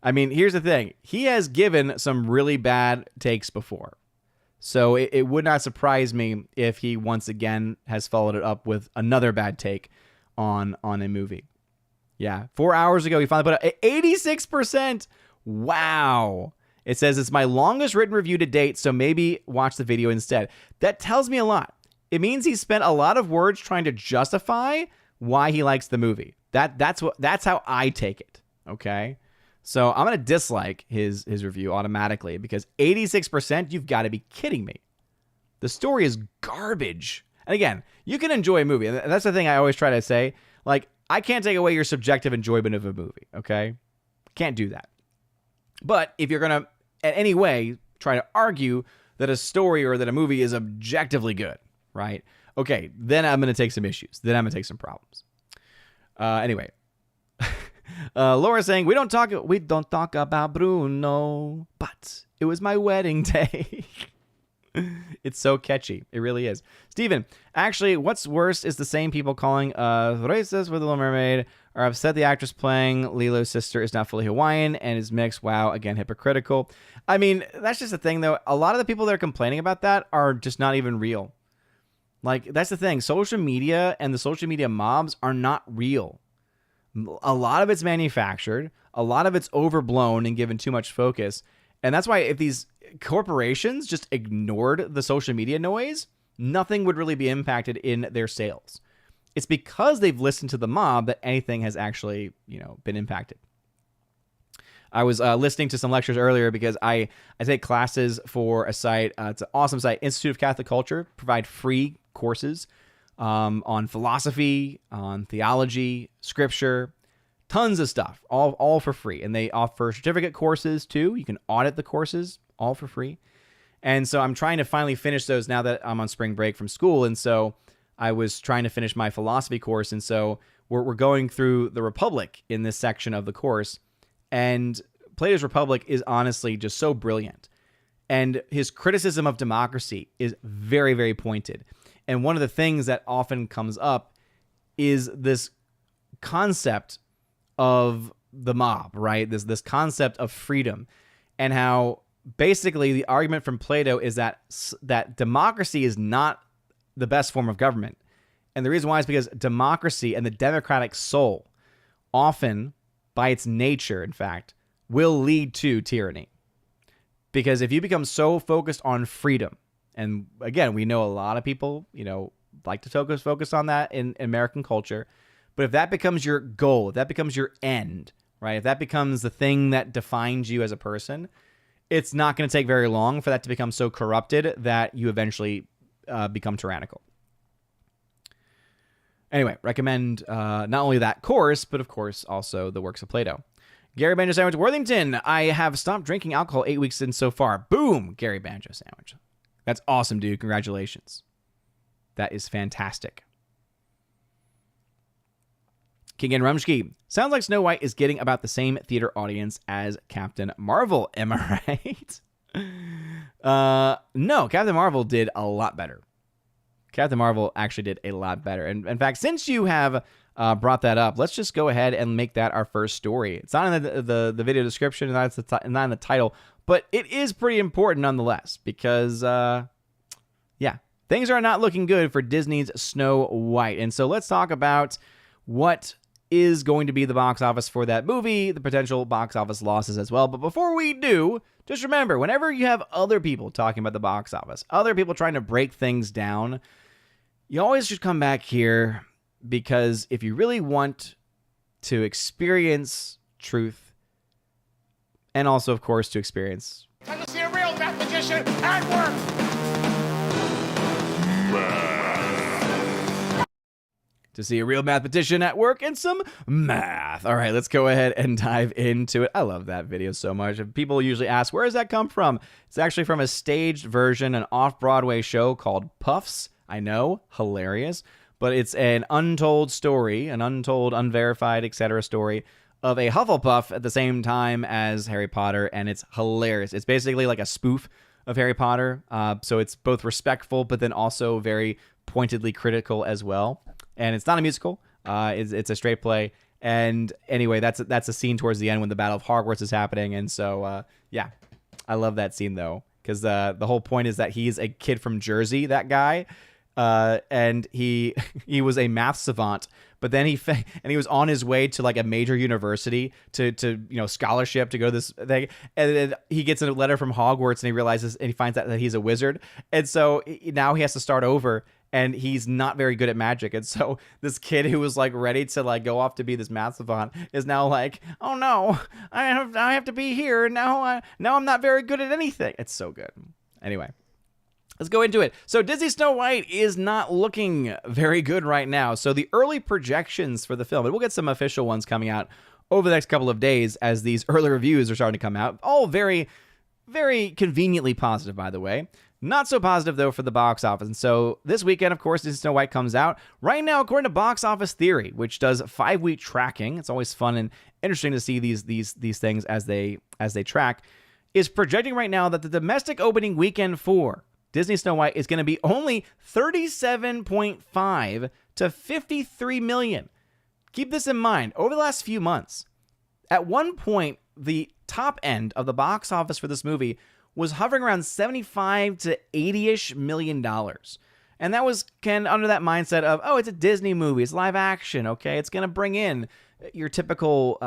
I mean, here's the thing. He has given some really bad takes before. So it would not surprise me if he once again has followed it up with another bad take on a movie. Yeah, 4 hours ago, he finally put out 86%. Wow. It says it's my longest written review to date, so maybe watch the video instead. That tells me a lot. It means he spent a lot of words trying to justify why he likes the movie. That's how I take it. Okay. So I'm going to dislike his review automatically, because 86%, you've got to be kidding me. The story is garbage. And again, you can enjoy a movie. And that's the thing I always try to say. Like, I can't take away your subjective enjoyment of a movie, okay? Can't do that. But if you're going to, in any way, try to argue that a story or that a movie is objectively good, right? Okay, then I'm going to take some issues. Then I'm going to take some problems. Anyway. Laura saying, we don't talk about Bruno, but it was my wedding day. It's so catchy. It really is. Steven, actually, what's worse is the same people calling racist with The Little Mermaid are upset the actress playing Lilo's sister is not fully Hawaiian and is mixed. Wow, again, hypocritical. I mean, that's just the thing, though. A lot of the people that are complaining about that are just not even real. Like, that's the thing. Social media and the social media mobs are not real. A lot of it's manufactured. A lot of it's overblown and given too much focus. And that's why if these corporations just ignored the social media noise, nothing would really be impacted in their sales. It's because they've listened to the mob that anything has actually, been impacted. I was listening to some lectures earlier because I take classes for a site. It's an awesome site, Institute of Catholic Culture, provide free courses on philosophy, on theology, scripture, tons of stuff, all for free. And they offer certificate courses too. You can audit the courses, all for free. And so I'm trying to finally finish those now that I'm on spring break from school. And so I was trying to finish my philosophy course. And so we're going through the Republic in this section of the course. And Plato's Republic is honestly just so brilliant. And his criticism of democracy is very, very pointed. And one of the things that often comes up is this concept of the mob, right? This concept of freedom, and how basically the argument from Plato is that democracy is not the best form of government. And the reason why is because democracy and the democratic soul often, by its nature, in fact, will lead to tyranny. Because if you become so focused on freedom, and again, we know a lot of people, like to focus on that in American culture, but if that becomes your goal, if that becomes your end, right? If that becomes the thing that defines you as a person, it's not going to take very long for that to become so corrupted that you eventually become tyrannical. Anyway, recommend not only that course, but of course also the works of Plato. Gary Banjo Sandwich Worthington, I have stopped drinking alcohol 8 weeks in so far. Boom, Gary Banjo Sandwich. That's awesome, dude. Congratulations. That is fantastic. King and Rumsky, sounds like Snow White is getting about the same theater audience as Captain Marvel. Am I right? No, Captain Marvel did a lot better. Captain Marvel actually did a lot better. And in fact, since you have brought that up, let's just go ahead and make that our first story. It's not in the video description, not in the title, but it is pretty important nonetheless because, things are not looking good for Disney's Snow White. And so let's talk about what is going to be the box office for that movie, the potential box office losses as well. But before we do, just remember, whenever you have other people talking about the box office, other people trying to break things down, you always should come back here, because if you really want to experience truth, and also, of course, to experience... Time to see a real mathematician at work! To see a real mathematician at work and some math. All right, let's go ahead and dive into it. I love that video so much. People usually ask, where does that come from? It's actually from a staged version, an off-Broadway show called Puffs. I know, hilarious. But it's an untold story, an untold, unverified, etc. story of a Hufflepuff at the same time as Harry Potter, and it's hilarious. It's basically like a spoof of Harry Potter, so it's both respectful, but then also very pointedly critical as well. And it's not a musical. It's a straight play. And anyway, that's a scene towards the end when the Battle of Hogwarts is happening. And so, I love that scene, though, because the whole point is that he's a kid from Jersey, that guy. And he was a math savant, but then he was on his way to like a major university to scholarship to go to this thing, and then he gets a letter from Hogwarts and he realizes and he finds out that he's a wizard, and so now he has to start over, and he's not very good at magic, and so this kid who was like ready to like go off to be this math savant is now like, oh no, I have to be here now I'm not very good at anything. It's so good. Anyway, let's go into it. So Disney Snow White is not looking very good right now. So the early projections for the film, and we'll get some official ones coming out over the next couple of days as these early reviews are starting to come out. All very, very conveniently positive, by the way. Not so positive, though, for the box office. And so this weekend, of course, Disney Snow White comes out. Right now, according to Box Office Theory, which does 5-week tracking, it's always fun and interesting to see these things as they track, is projecting right now that the domestic opening weekend for Disney Snow White is going to be only $37.5 to $53 million. Keep this in mind. Over the last few months, at one point, the top end of the box office for this movie was hovering around 75 to 80-ish million dollars. And that was under that mindset of, oh, it's a Disney movie, it's live action, okay? It's going to bring in your typical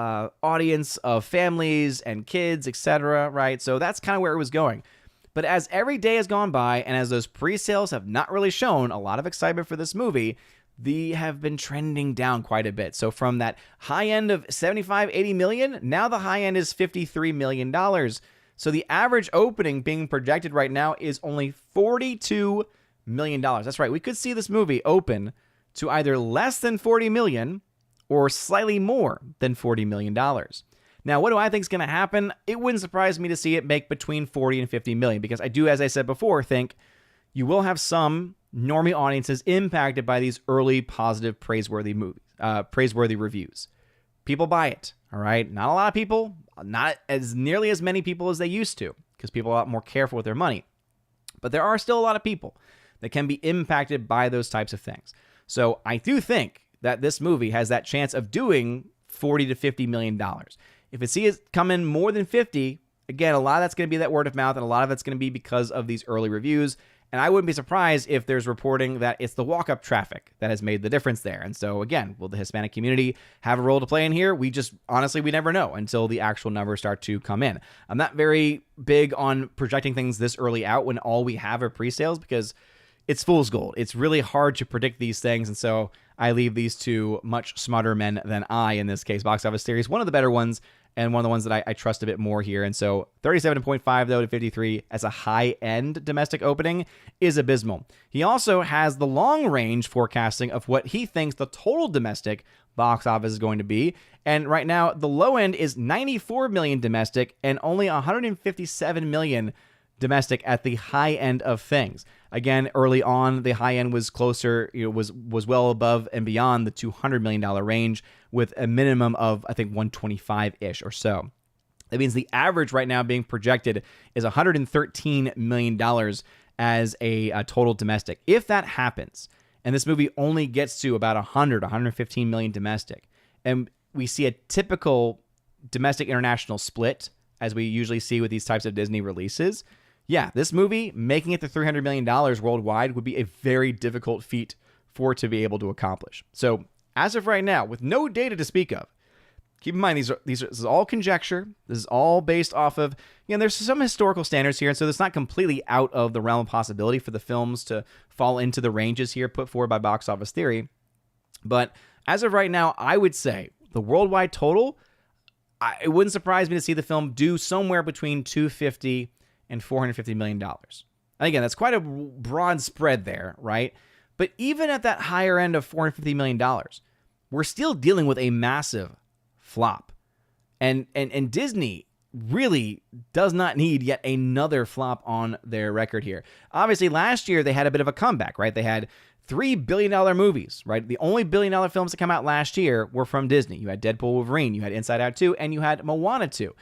audience of families and kids, etc., right? So that's kind of where it was going. But as every day has gone by, and as those pre-sales have not really shown a lot of excitement for this movie, they have been trending down quite a bit. So from that high end of 75, 80 million, now the high end is $53 million. So the average opening being projected right now is only $42 million. That's right. We could see this movie open to either less than $40 million or slightly more than $40 million. Now, what do I think is going to happen? It wouldn't surprise me to see it make between 40 and 50 million, because I do, as I said before, think you will have some normie audiences impacted by these early positive praiseworthy reviews. People buy it, all right? Not a lot of people, not as nearly as many people as they used to, because people are a lot more careful with their money. But there are still a lot of people that can be impacted by those types of things. So I do think that this movie has that chance of doing 40 to 50 million dollars. If it sees it come in more than 50, again, a lot of that's going to be that word of mouth, and a lot of it's going to be because of these early reviews. And I wouldn't be surprised if there's reporting that it's the walk-up traffic that has made the difference there. And so, again, will the Hispanic community have a role to play in here? We never know until the actual numbers start to come in. I'm not very big on projecting things this early out when all we have are pre-sales, because it's fool's gold. It's really hard to predict these things. And so I leave these to much smarter men than I, in this case. Box Office Theory is one of the better ones, and one of the ones that I trust a bit more here. And so 37.5, though, to 53 as a high-end domestic opening is abysmal. He also has the long-range forecasting of what he thinks the total domestic box office is going to be. And right now, the low end is 94 million domestic and only 157 million domestic at the high end of things. Again, early on, the high end was closer, was well above and beyond the $200 million range, with a minimum of, I think, 125-ish or so. That means the average right now being projected is $113 million as a total domestic. If that happens, and this movie only gets to about 115 million domestic, and we see a typical domestic international split, as we usually see with these types of Disney releases, yeah, this movie making it to $300 million worldwide would be a very difficult feat for it to be able to accomplish. So as of right now, with no data to speak of, keep in mind, this is all conjecture. This is all based off of, there's some historical standards here, and so it's not completely out of the realm of possibility for the films to fall into the ranges here put forward by Box Office Theory. But as of right now, I would say the worldwide total, it wouldn't surprise me to see the film do somewhere between $250 and $450 million. And again, that's quite a broad spread there, right? But even at that higher end of $450 million, we're still dealing with a massive flop. And Disney really does not need yet another flop on their record here. Obviously, last year they had a bit of a comeback, right? They had $3 billion movies, right? The only $1 billion films that come out last year were from Disney. You had Deadpool, Wolverine, you had Inside Out 2, and you had Moana 2.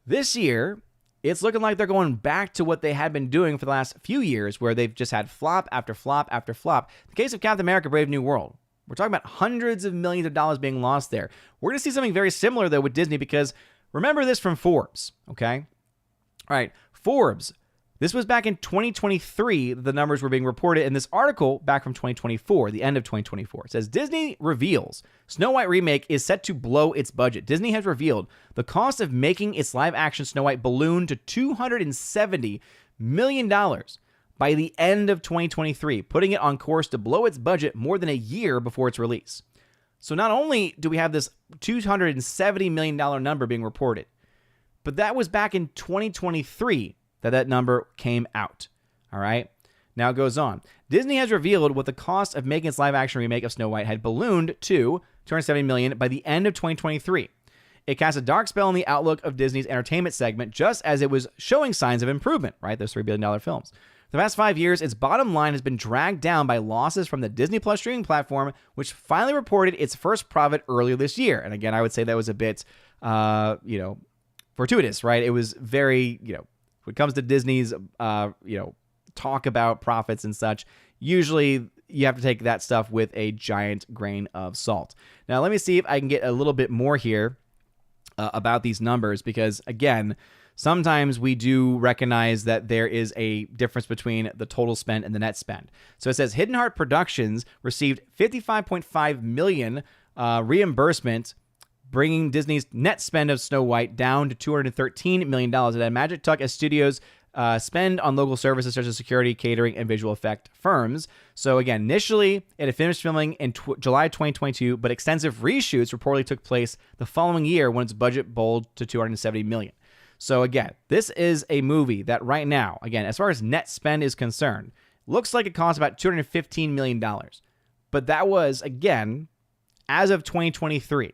This year, it's looking like they're going back to what they had been doing for the last few years, where they've just had flop after flop after flop. In the case of Captain America: Brave New World, we're talking about hundreds of millions of dollars being lost there. We're going to see something very similar, though, with Disney, because remember this from Forbes, okay? All right, Forbes. This was back in 2023 that the numbers were being reported in this article back from 2024, the end of 2024. It says, Disney reveals Snow White remake is set to blow its budget. Disney has revealed the cost of making its live-action Snow White balloon to $270 million by the end of 2023, putting it on course to blow its budget more than a year before its release. So not only do we have this $270 million number being reported, but that was back in 2023 that number came out. All right. Now it goes on. Disney has revealed what the cost of making its live-action remake of Snow White had ballooned to $270 million by the end of 2023. It cast a dark spell on the outlook of Disney's entertainment segment, just as it was showing signs of improvement, right? Those $3 billion films. For the past 5 years, its bottom line has been dragged down by losses from the Disney Plus streaming platform, which finally reported its first profit earlier this year. And again, I would say that was a bit, fortuitous, right? It was very, when it comes to Disney's, talk about profits and such, usually you have to take that stuff with a giant grain of salt. Now, let me see if I can get a little bit more here about these numbers, because, again, sometimes we do recognize that there is a difference between the total spend and the net spend. So it says Hidden Heart Productions received $55.5 million reimbursement, bringing Disney's net spend of Snow White down to $213 million. It had Magic Tuck as studios spend on local services such as security, catering, and visual effect firms. So again, initially, it had finished filming in July 2022, but extensive reshoots reportedly took place the following year when its budget bowled to $270 million. So again, this is a movie that right now, again, as far as net spend is concerned, looks like it cost about $215 million. But that was, again, as of 2023.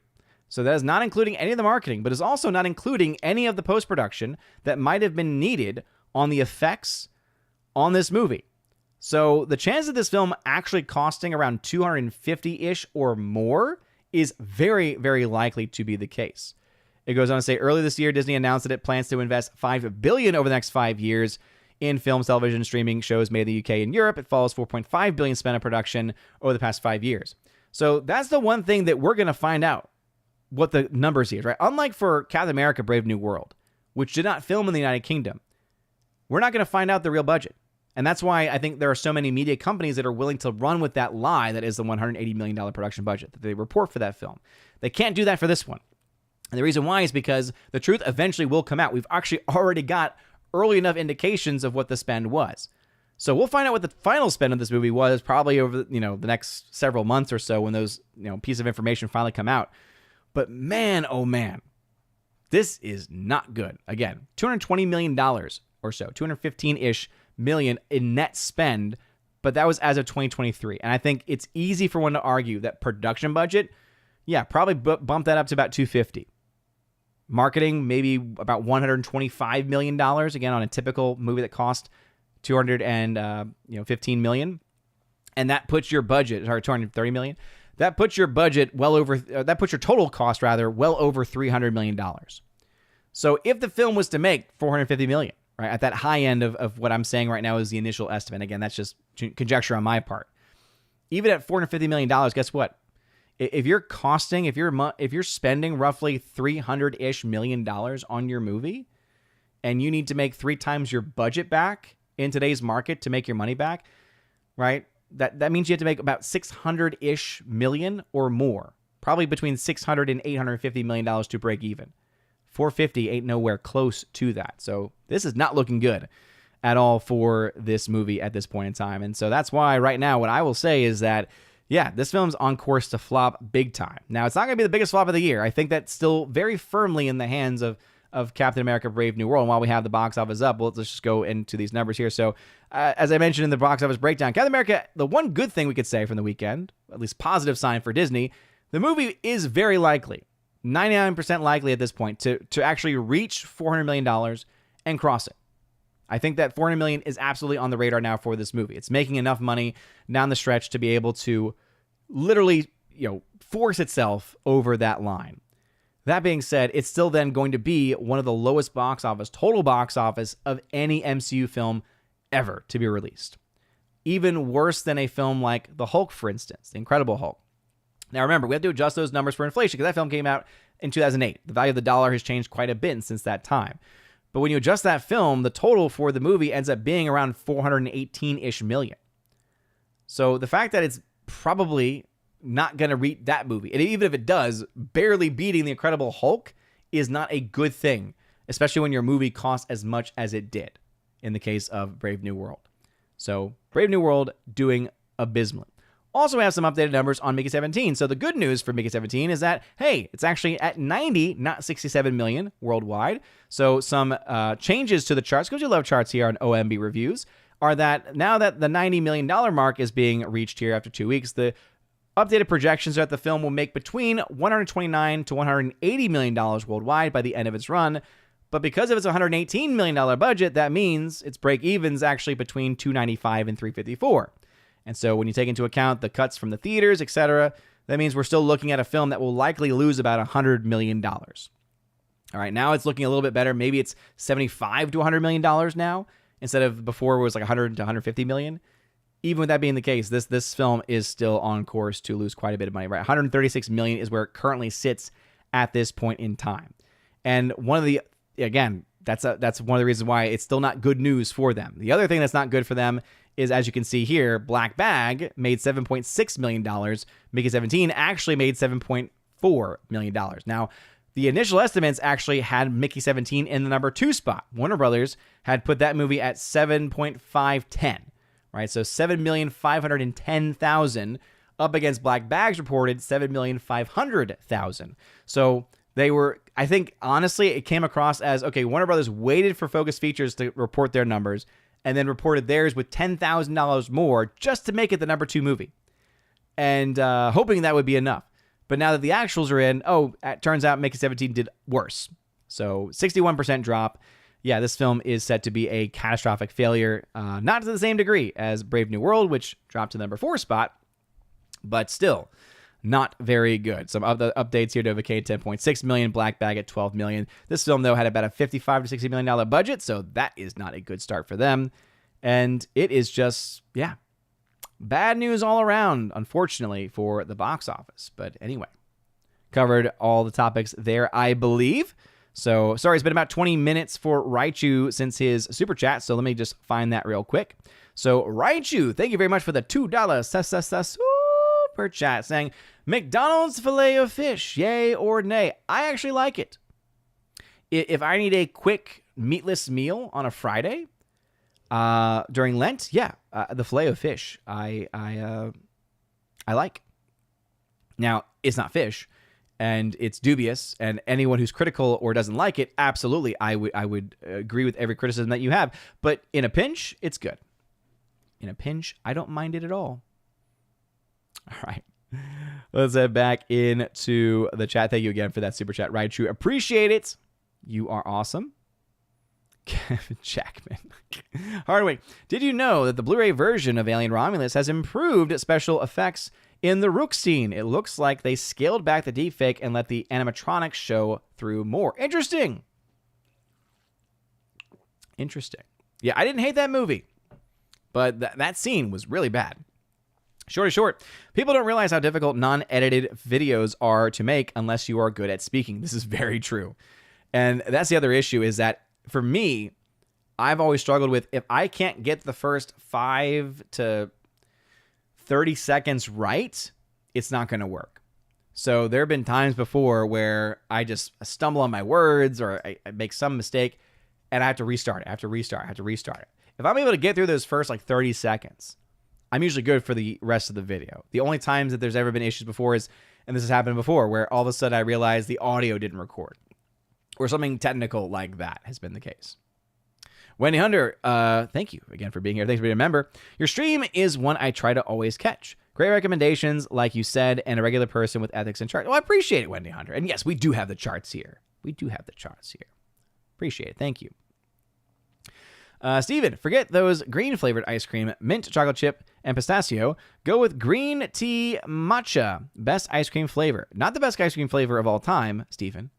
So that is not including any of the marketing, but is also not including any of the post-production that might have been needed on the effects on this movie. So the chance of this film actually costing around 250-ish or more is very, very likely to be the case. It goes on to say, earlier this year, Disney announced that it plans to invest $5 billion over the next 5 years in films, television, streaming shows made in the UK and Europe. It follows $4.5 billion spent on production over the past 5 years. So that's the one thing that we're going to find out what the numbers is, right? Unlike for Captain America: Brave New World, which did not film in the United Kingdom, we're not going to find out the real budget. And that's why I think there are so many media companies that are willing to run with that lie that is the $180 million production budget that they report for that film. They can't do that for this one. And the reason why is because the truth eventually will come out. We've actually already got early enough indications of what the spend was. So we'll find out what the final spend of this movie was probably over, the next several months or so when those, pieces of information finally come out. But man, oh man, this is not good. Again, $220 million or so, 215-ish million in net spend, but that was as of 2023. And I think it's easy for one to argue that production budget, probably bump that up to about 250. Marketing, maybe about $125 million, again, on a typical movie that cost $215 million. And that puts your budget, or $230 million. That puts your budget that puts your total cost well over $300 million. So if the film was to make $450 million, right, at that high end of what I'm saying right now is the initial estimate. Again, that's just conjecture on my part. Even at $450 million, guess what? If you're spending roughly $300-ish million on your movie, and you need to make 3 times your budget back in today's market to make your money back, right? That means you have to make about $600-ish million or more, probably between $600 and $850 million to break even. $450 ain't nowhere close to that. So this is not looking good at all for this movie at this point in time. And so that's why right now what I will say is that, this film's on course to flop big time. Now, it's not going to be the biggest flop of the year. I think that's still very firmly in the hands of Captain America: Brave New World. And while we have the box office up, let's just go into these numbers here. So, as I mentioned in the box office breakdown, Captain America, the one good thing we could say from the weekend, at least positive sign for Disney, the movie is very likely, 99% likely at this point, to actually reach $400 million and cross it. I think that $400 million is absolutely on the radar now for this movie. It's making enough money down the stretch to be able to literally, force itself over that line. That being said, it's still then going to be one of the lowest total box office of any MCU film ever to be released. Even worse than a film like The Hulk, for instance, The Incredible Hulk. Now remember, we have to adjust those numbers for inflation because that film came out in 2008. The value of the dollar has changed quite a bit since that time. But when you adjust that film, the total for the movie ends up being around 418-ish million. So the fact that it's probably not going to reach that movie, and even if it does, barely beating The Incredible Hulk is not a good thing, especially when your movie costs as much as it did in the case of Brave New World. So Brave New World doing abysmally. Also, we have some updated numbers on Mickey 17. So the good news for Mickey 17 is that, hey, it's actually at 90, not 67 million worldwide. So some changes to the charts, because you love charts here on OMB Reviews, are that now that the $90 million mark is being reached here after 2 weeks, the updated projections are that the film will make between $129 to $180 million worldwide by the end of its run. But because of its $118 million budget, that means its break-even is actually between $295 and $354. And so when you take into account the cuts from the theaters, etc., that means we're still looking at a film that will likely lose about $100 million. All right, now it's looking a little bit better. Maybe it's $75 to $100 million now, instead of before it was like $100 to $150 million. Even with that being the case, this film is still on course to lose quite a bit of money. Right, $136 million is where it currently sits at this point in time. And one of the, again, that's one of the reasons why it's still not good news for them. The other thing that's not good for them is, as you can see here, Black Bag made $7.6 million. Mickey 17 actually made $7.4 million. Now, the initial estimates actually had Mickey 17 in the number 2 spot. Warner Brothers had put that movie at 7.510, right? So 7,510,000 up against Black Bag's reported 7,500,000. So they were, I think, honestly, it came across as, okay, Warner Brothers waited for Focus Features to report their numbers, and then reported theirs with $10,000 more just to make it the number 2 movie, and hoping that would be enough. But now that the actuals are in, it turns out Mickey 17 did worse. So 61% drop. Yeah, this film is set to be a catastrophic failure, not to the same degree as Brave New World, which dropped to the number 4 spot, but still not very good. Some of the updates here: Novocaine $10.6 million, Black Bag at $12 million. This film, though, had about a $55 to $60 million budget, so that is not a good start for them. And it is just, bad news all around, unfortunately, for the box office. But anyway, covered all the topics there, I believe. So, sorry, it's been about 20 minutes for Raichu since his super chat, so let me just find that real quick. So, Raichu, thank you very much for the $2 super chat, saying, McDonald's Filet-O-Fish, yay or nay? I actually like it. If I need a quick meatless meal on a Friday during Lent, the Filet-O-Fish I like. Now, it's not fish, and it's dubious, and anyone who's critical or doesn't like it, absolutely, I would agree with every criticism that you have. But in a pinch, it's good. In a pinch, I don't mind it at all. All right. Let's head back into the chat. Thank you again for that super chat, Raichu. Appreciate it. You are awesome. Kevin Jackman. Hardwick, did you know that the Blu-ray version of Alien Romulus has improved special effects in the Rook scene? It looks like they scaled back the deepfake and let the animatronics show through more. Interesting. Yeah, I didn't hate that movie, but that scene was really bad. Short, people don't realize how difficult non-edited videos are to make unless you are good at speaking. This is very true. And that's the other issue, is that for me, I've always struggled with, if I can't get the first 5 to 30 seconds right, it's not going to work. So there have been times before where I just stumble on my words, or I make some mistake, and I have to restart it. If I'm able to get through those first 30 seconds, I'm usually good for the rest of the video. The only times that there's ever been issues before is, and this has happened before, where all of a sudden I realize the audio didn't record, or something technical like that has been the case. Wendy Hunter, thank you again for being here. Thanks for being a member. Your stream is one I try to always catch. Great recommendations, like you said, and a regular person with ethics and charts. Well, I appreciate it, Wendy Hunter. And yes, we do have the charts here. Appreciate it. Thank you. Steven, forget those green flavored ice cream, mint chocolate chip, and pistachio. Go with green tea matcha. Best ice cream flavor. Not the best ice cream flavor of all time, Steven.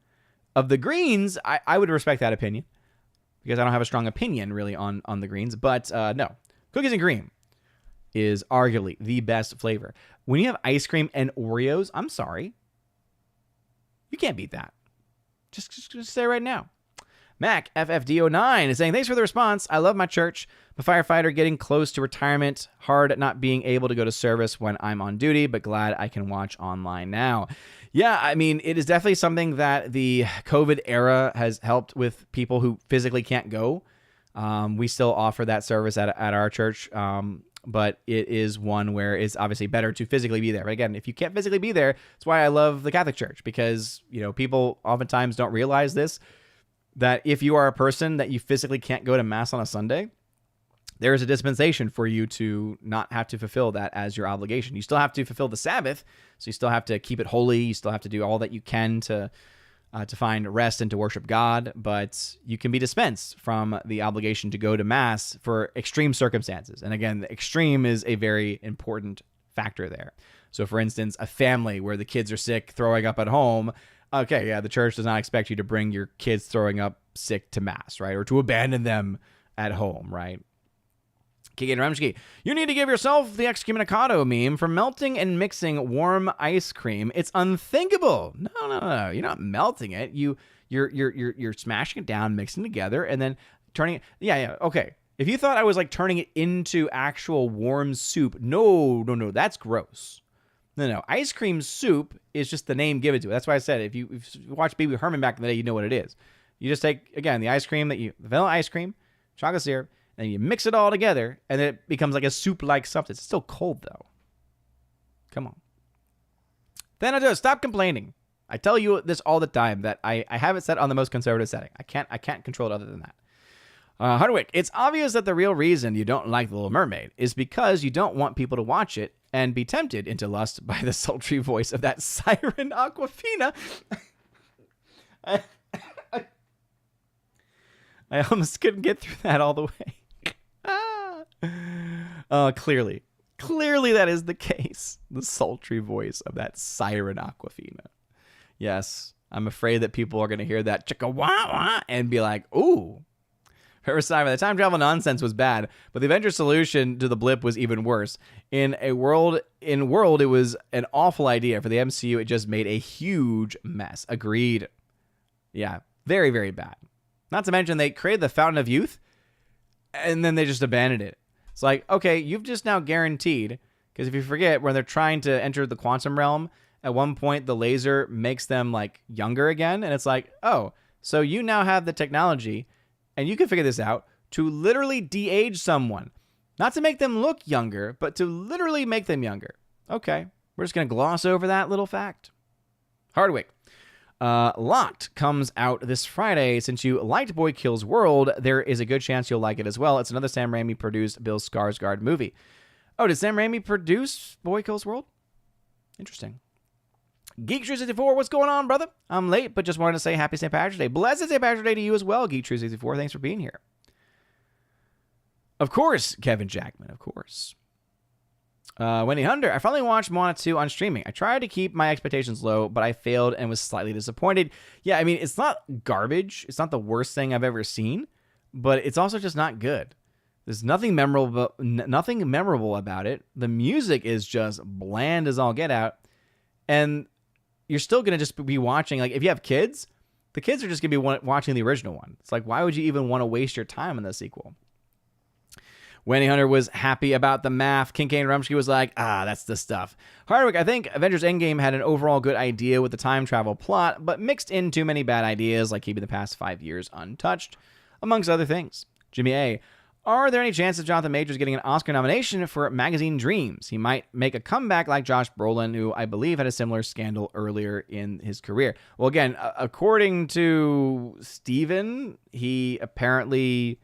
Of the greens, I would respect that opinion, because I don't have a strong opinion really on the greens. But no, cookies and cream is arguably the best flavor. When you have ice cream and Oreos, I'm sorry, you can't beat that. Just say it right now. Mac FFD09 is saying, thanks for the response. I love my church. I'm a firefighter getting close to retirement. Hard not being able to go to service when I'm on duty, but glad I can watch online now. Yeah, I mean, it is definitely something that the COVID era has helped with people who physically can't go. We still offer that service at our church, but it is one where it's obviously better to physically be there. But again, if you can't physically be there, that's why I love the Catholic Church, because people oftentimes don't realize this, that if you are a person that you physically can't go to Mass on a Sunday, there is a dispensation for you to not have to fulfill that as your obligation. You still have to fulfill the Sabbath, so you still have to keep it holy. You still have to do all that you can to find rest and to worship God, but you can be dispensed from the obligation to go to Mass for extreme circumstances. And again, the extreme is a very important factor there. So for instance, a family where the kids are sick, throwing up at home, okay, yeah, the church does not expect you to bring your kids throwing up sick to Mass, right? Or to abandon them at home, right? Kiki and Remsky, you need to give yourself the excommunicado meme for melting and mixing warm ice cream. It's unthinkable. No. You're not melting it. You're smashing it down, mixing it together, and then turning it. Yeah. Okay. If you thought I was turning it into actual warm soup, no. That's gross. No. Ice cream soup is just the name given to it. That's why I said if you watch Pee Wee Herman back in the day, you know what it is. You just take, again, the ice cream the vanilla ice cream, chocolate syrup, and you mix it all together, and then it becomes like a soup-like substance. It's still cold, though. Come on. Then I just stop complaining. I tell you this all the time, that I have it set on the most conservative setting. I can't control it other than that. Hardwick, it's obvious that the real reason you don't like The Little Mermaid is because you don't want people to watch it and be tempted into lust by the sultry voice of that siren Aquafina. I almost couldn't get through that all the way. Clearly that is the case. The sultry voice of that siren Aquafina. Yes, I'm afraid that people are going to hear that chicka wah wah and be like, ooh. Riverside, the time travel nonsense was bad, but the Avengers solution to the blip was even worse. In World, it was an awful idea. For the MCU, it just made a huge mess. Agreed. Yeah, very, very bad. Not to mention, they created the Fountain of Youth, and then they just abandoned it. It's like, okay, you've just now guaranteed, because if you forget, when they're trying to enter the quantum realm, at one point, the laser makes them, like, younger again, and it's like, oh, so you now have the technology, and you can figure this out, to literally de-age someone. Not to make them look younger, but to literally make them younger. Okay, we're just going to gloss over that little fact. Hardwick. Locked comes out this Friday. Since you liked Boy Kills World, there is a good chance you'll like it as well. It's another Sam Raimi produced Bill Skarsgård movie. Oh, did Sam Raimi produce Boy Kills World? Interesting. Geek64, what's going on, brother? I'm late, but just wanted to say happy St. Patrick's Day. Blessed St. Patrick's Day to you as well, Geek64. Thanks for being here. Of course, Kevin Jackman, of course. Wendy Hunter, I finally watched Moana 2 on streaming. I tried to keep my expectations low, but I failed and was slightly disappointed. Yeah, I mean, it's not garbage. It's not the worst thing I've ever seen, but it's also just not good. There's nothing memorable about it. The music is just bland as all get out. And you're still going to just be watching, like, if you have kids, the kids are just going to be watching the original one. It's like, why would you even want to waste your time on the sequel? Wendy Hunter was happy about the math. Kincaid Rumsky was like, that's the stuff. Hardwick, I think Avengers Endgame had an overall good idea with the time travel plot, but mixed in too many bad ideas, like keeping the past 5 years untouched, amongst other things. Jimmy A., are there any chances Jonathan Majors getting an Oscar nomination for Magazine Dreams? He might make a comeback like Josh Brolin, who I believe had a similar scandal earlier in his career. Well, again, according to Steven, he apparently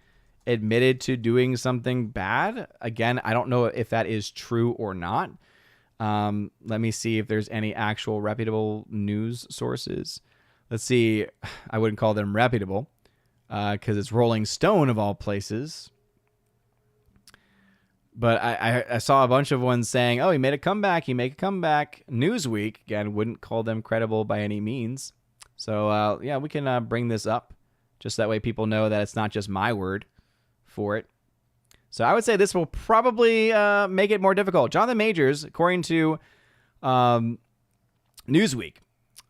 admitted to doing something bad. Again, I don't know if that is true or not. Let me see if there's any actual reputable news sources. Let's see. I wouldn't call them reputable because it's Rolling Stone of all places. But I saw a bunch of ones saying, oh, he made a comeback. He made a comeback. Newsweek, again, wouldn't call them credible by any means. So, yeah, we can bring this up. Just that way people know that it's not just my word for it. So I would say this will probably make it more difficult. Jonathan Majors, according to Newsweek,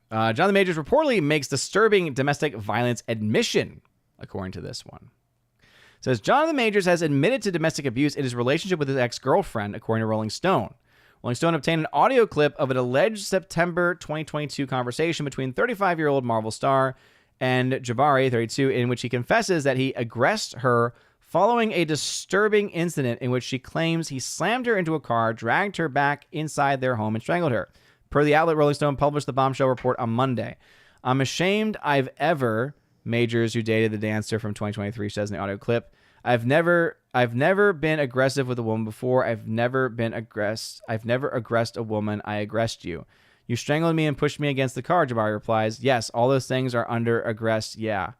Jonathan Majors reportedly makes disturbing domestic violence admission, according to this one. It says, Jonathan Majors has admitted to domestic abuse in his relationship with his ex-girlfriend, according to Rolling Stone. Rolling Stone obtained an audio clip of an alleged September 2022 conversation between 35-year-old Marvel star and Jabari, 32, in which he confesses that he aggressed her following a disturbing incident in which she claims he slammed her into a car, dragged her back inside their home, and strangled her. Per the outlet, Rolling Stone published the bombshell report on Monday. I'm ashamed I've ever... Majors, who dated the dancer from 2023, says in the audio clip, I've never been aggressive with a woman before. I've never aggressed a woman. I aggressed you. You strangled me and pushed me against the car, Jabari replies. Yes, all those things are under aggressed, yeah.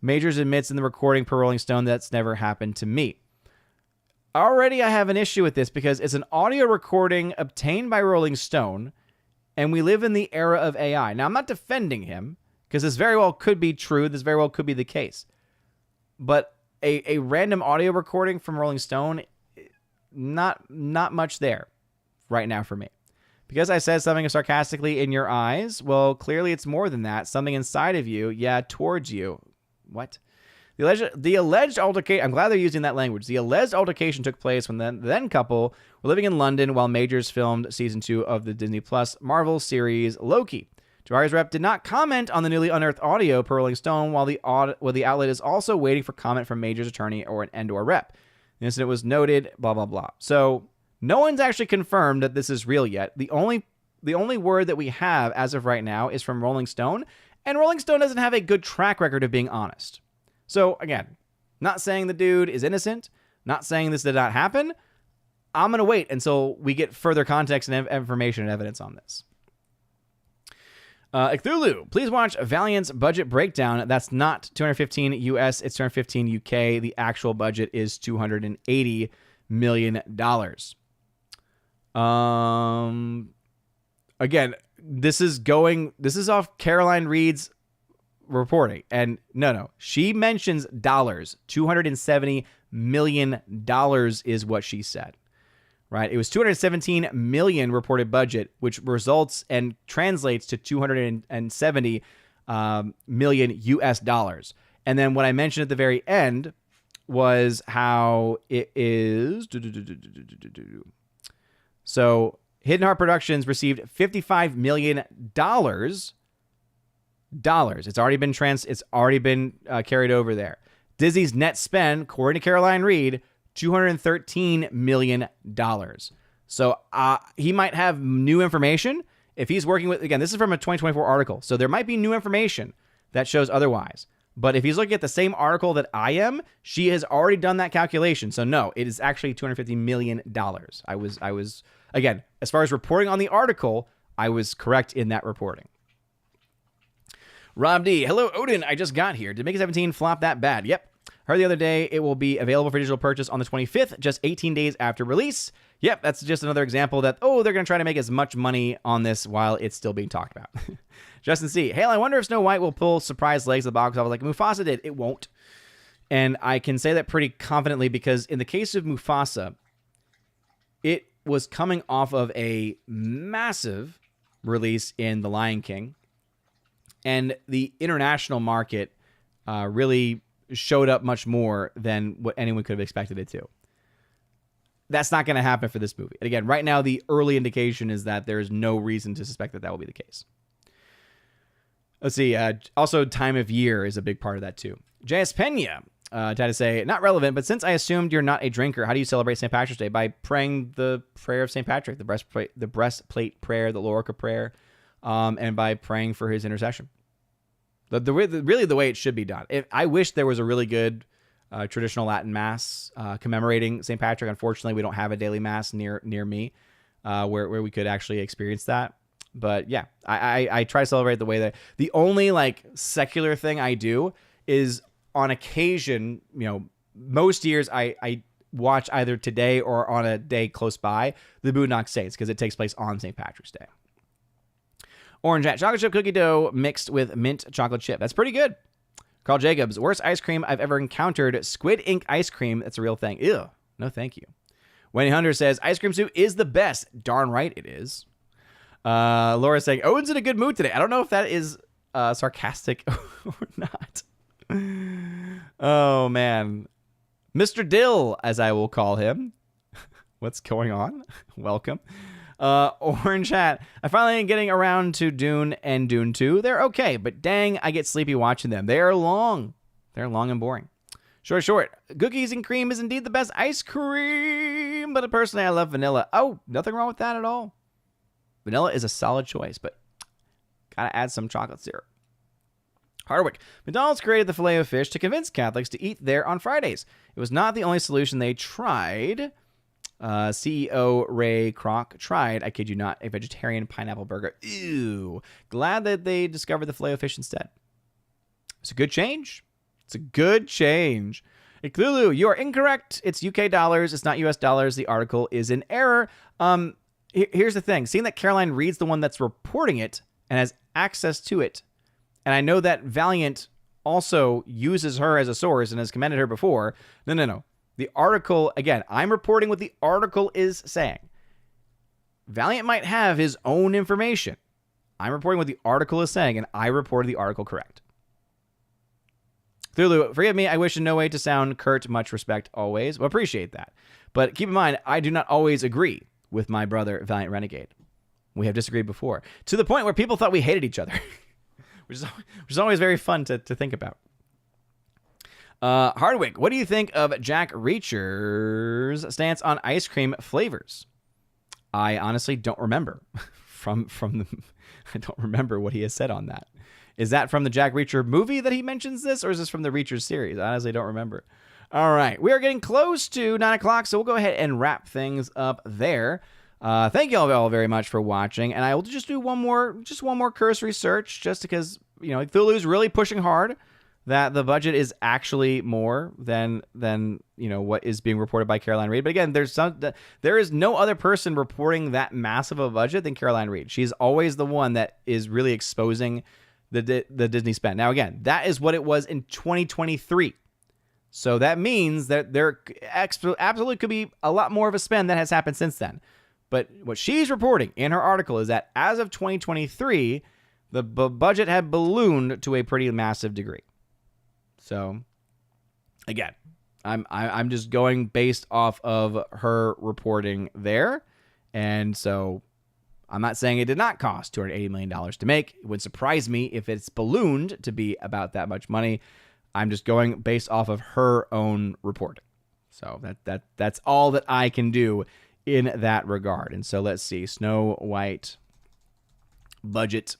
Majors admits in the recording per Rolling Stone that's never happened to me. Already I have an issue with this because it's an audio recording obtained by Rolling Stone, and we live in the era of AI. Now, I'm not defending him, because this very well could be true. This very well could be the case. But a random audio recording from Rolling Stone, not much there right now for me. Because I said something sarcastically in your eyes, well, clearly it's more than that. Something inside of you, yeah, towards you. What? The alleged altercation, I'm glad they're using that language. The alleged altercation took place when the then couple were living in London while Majors filmed season 2 of the Disney Plus Marvel series Loki. Jabari's rep did not comment on the newly unearthed audio per Rolling Stone, while the outlet is also waiting for comment from Major's attorney or rep. The incident was noted, blah, blah, blah. So no one's actually confirmed that this is real yet. The only word that we have as of right now is from Rolling Stone, and Rolling Stone doesn't have a good track record of being honest. So again, Not saying the dude is innocent, not saying this did not happen. I'm going to wait until we get further context and information and evidence on this. Cthulhu, please watch Valiant's budget breakdown. That's not 215 US, it's 215 UK. The actual budget is $280 million. Again, this is off Caroline Reed's reporting. And no, she mentions dollars. $270 million is what she said. Right? It was 217 million reported budget, which results and translates to 270 million US dollars. And then what I mentioned at the very end was how it is. So Hidden Heart Productions received $55 million. It's already been carried over there. Disney's net spend, according to Caroline Reed, $213 million. So he might have new information. If he's working with, again, this is from a 2024 article, so there might be new information that shows otherwise. But if he's looking at the same article that I am, she has already done that calculation. So no, it is actually $250 million. I was again, as far as reporting on the article, I was correct in that reporting. Rob D, hello Odin, I just got here. Did Mickey 17 flop that bad? Yep. Heard the other day it will be available for digital purchase on the 25th, just 18 days after release. Yep, that's just another example that, they're going to try to make as much money on this while it's still being talked about. Justin C. Hale, I wonder if Snow White will pull surprise legs at the box office like Mufasa did. It won't. And I can say that pretty confidently because in the case of Mufasa, it was coming off of a massive release in The Lion King. And the international market really showed up much more than what anyone could have expected it to. That's not going to happen for this movie. And again, right now, the early indication is that there is no reason to suspect that will be the case. Let's see. Also, time of year is a big part of that, too. J.S. Pena had to say, not relevant, but since I assumed you're not a drinker, how do you celebrate St. Patrick's Day? By praying the prayer of St. Patrick, the breastplate prayer, the Lorica prayer, and by praying for his intercession. Really the way it should be done. I wish there was a really good traditional Latin mass commemorating St. Patrick. Unfortunately, we don't have a daily mass near me where we could actually experience that. But yeah, I try to celebrate the way that the only secular thing I do is on occasion, most years I watch either today or on a day close by the Boondock Saints because it takes place on St. Patrick's Day. Orange Hat chocolate chip cookie dough mixed with mint chocolate chip. That's pretty good. Carl Jacobs, worst ice cream I've ever encountered. Squid ink ice cream. That's a real thing. Ew. No, thank you. Wendy Hunter says, ice cream soup is the best. Darn right it is. Laura saying, Owen's in a good mood today. I don't know if that is sarcastic or not. Oh, man. Mr. Dill, as I will call him. What's going on? Welcome. Orange Hat. I finally am getting around to Dune and Dune 2. They're okay, but dang, I get sleepy watching them. They are long. They're long and boring. Short. Cookies and cream is indeed the best ice cream, but personally, I love vanilla. Oh, nothing wrong with that at all. Vanilla is a solid choice, but gotta add some chocolate syrup. Hardwick. McDonald's created the Filet-O-Fish to convince Catholics to eat there on Fridays. It was not the only solution they tried. CEO Ray Kroc tried, I kid you not, a vegetarian pineapple burger. Ew. Glad that they discovered the Filet-O-Fish instead. It's a good change. Cthulhu, you are incorrect. It's UK dollars. It's not US dollars. The article is in error. Here's the thing. Seeing that Caroline Reed's the one that's reporting it and has access to it, and I know that Valiant also uses her as a source and has commended her before. No. The article, again, I'm reporting what the article is saying. Valiant might have his own information. I'm reporting what the article is saying, and I reported the article correct. Cthulhu, forgive me, I wish in no way to sound curt, much respect always. Well, appreciate that. But keep in mind, I do not always agree with my brother, Valiant Renegade. We have disagreed before, to the point where people thought we hated each other, which is always very fun to think about. Hardwick, what do you think of Jack Reacher's stance on ice cream flavors? I honestly don't remember I don't remember what he has said on that. Is that from the Jack Reacher movie that he mentions this, or is this from the Reacher series? I honestly don't remember. All right. We are getting close to 9 o'clock, so we'll go ahead and wrap things up there. Thank you all very much for watching, and I will just do one more cursory search, just because, Hulu's really pushing hard that the budget is actually more than what is being reported by Caroline Reed. But again, there is no other person reporting that massive of a budget than Caroline Reed. She's always the one that is really exposing the Disney spend. Now, again, that is what it was in 2023. So that means that there absolutely could be a lot more of a spend that has happened since then. But what she's reporting in her article is that as of 2023, the budget had ballooned to a pretty massive degree. So, again, I'm just going based off of her reporting there. And so I'm not saying it did not cost $280 million to make. It would surprise me if it's ballooned to be about that much money. I'm just going based off of her own reporting. So that's all that I can do in that regard. And so let's see. Snow White budget.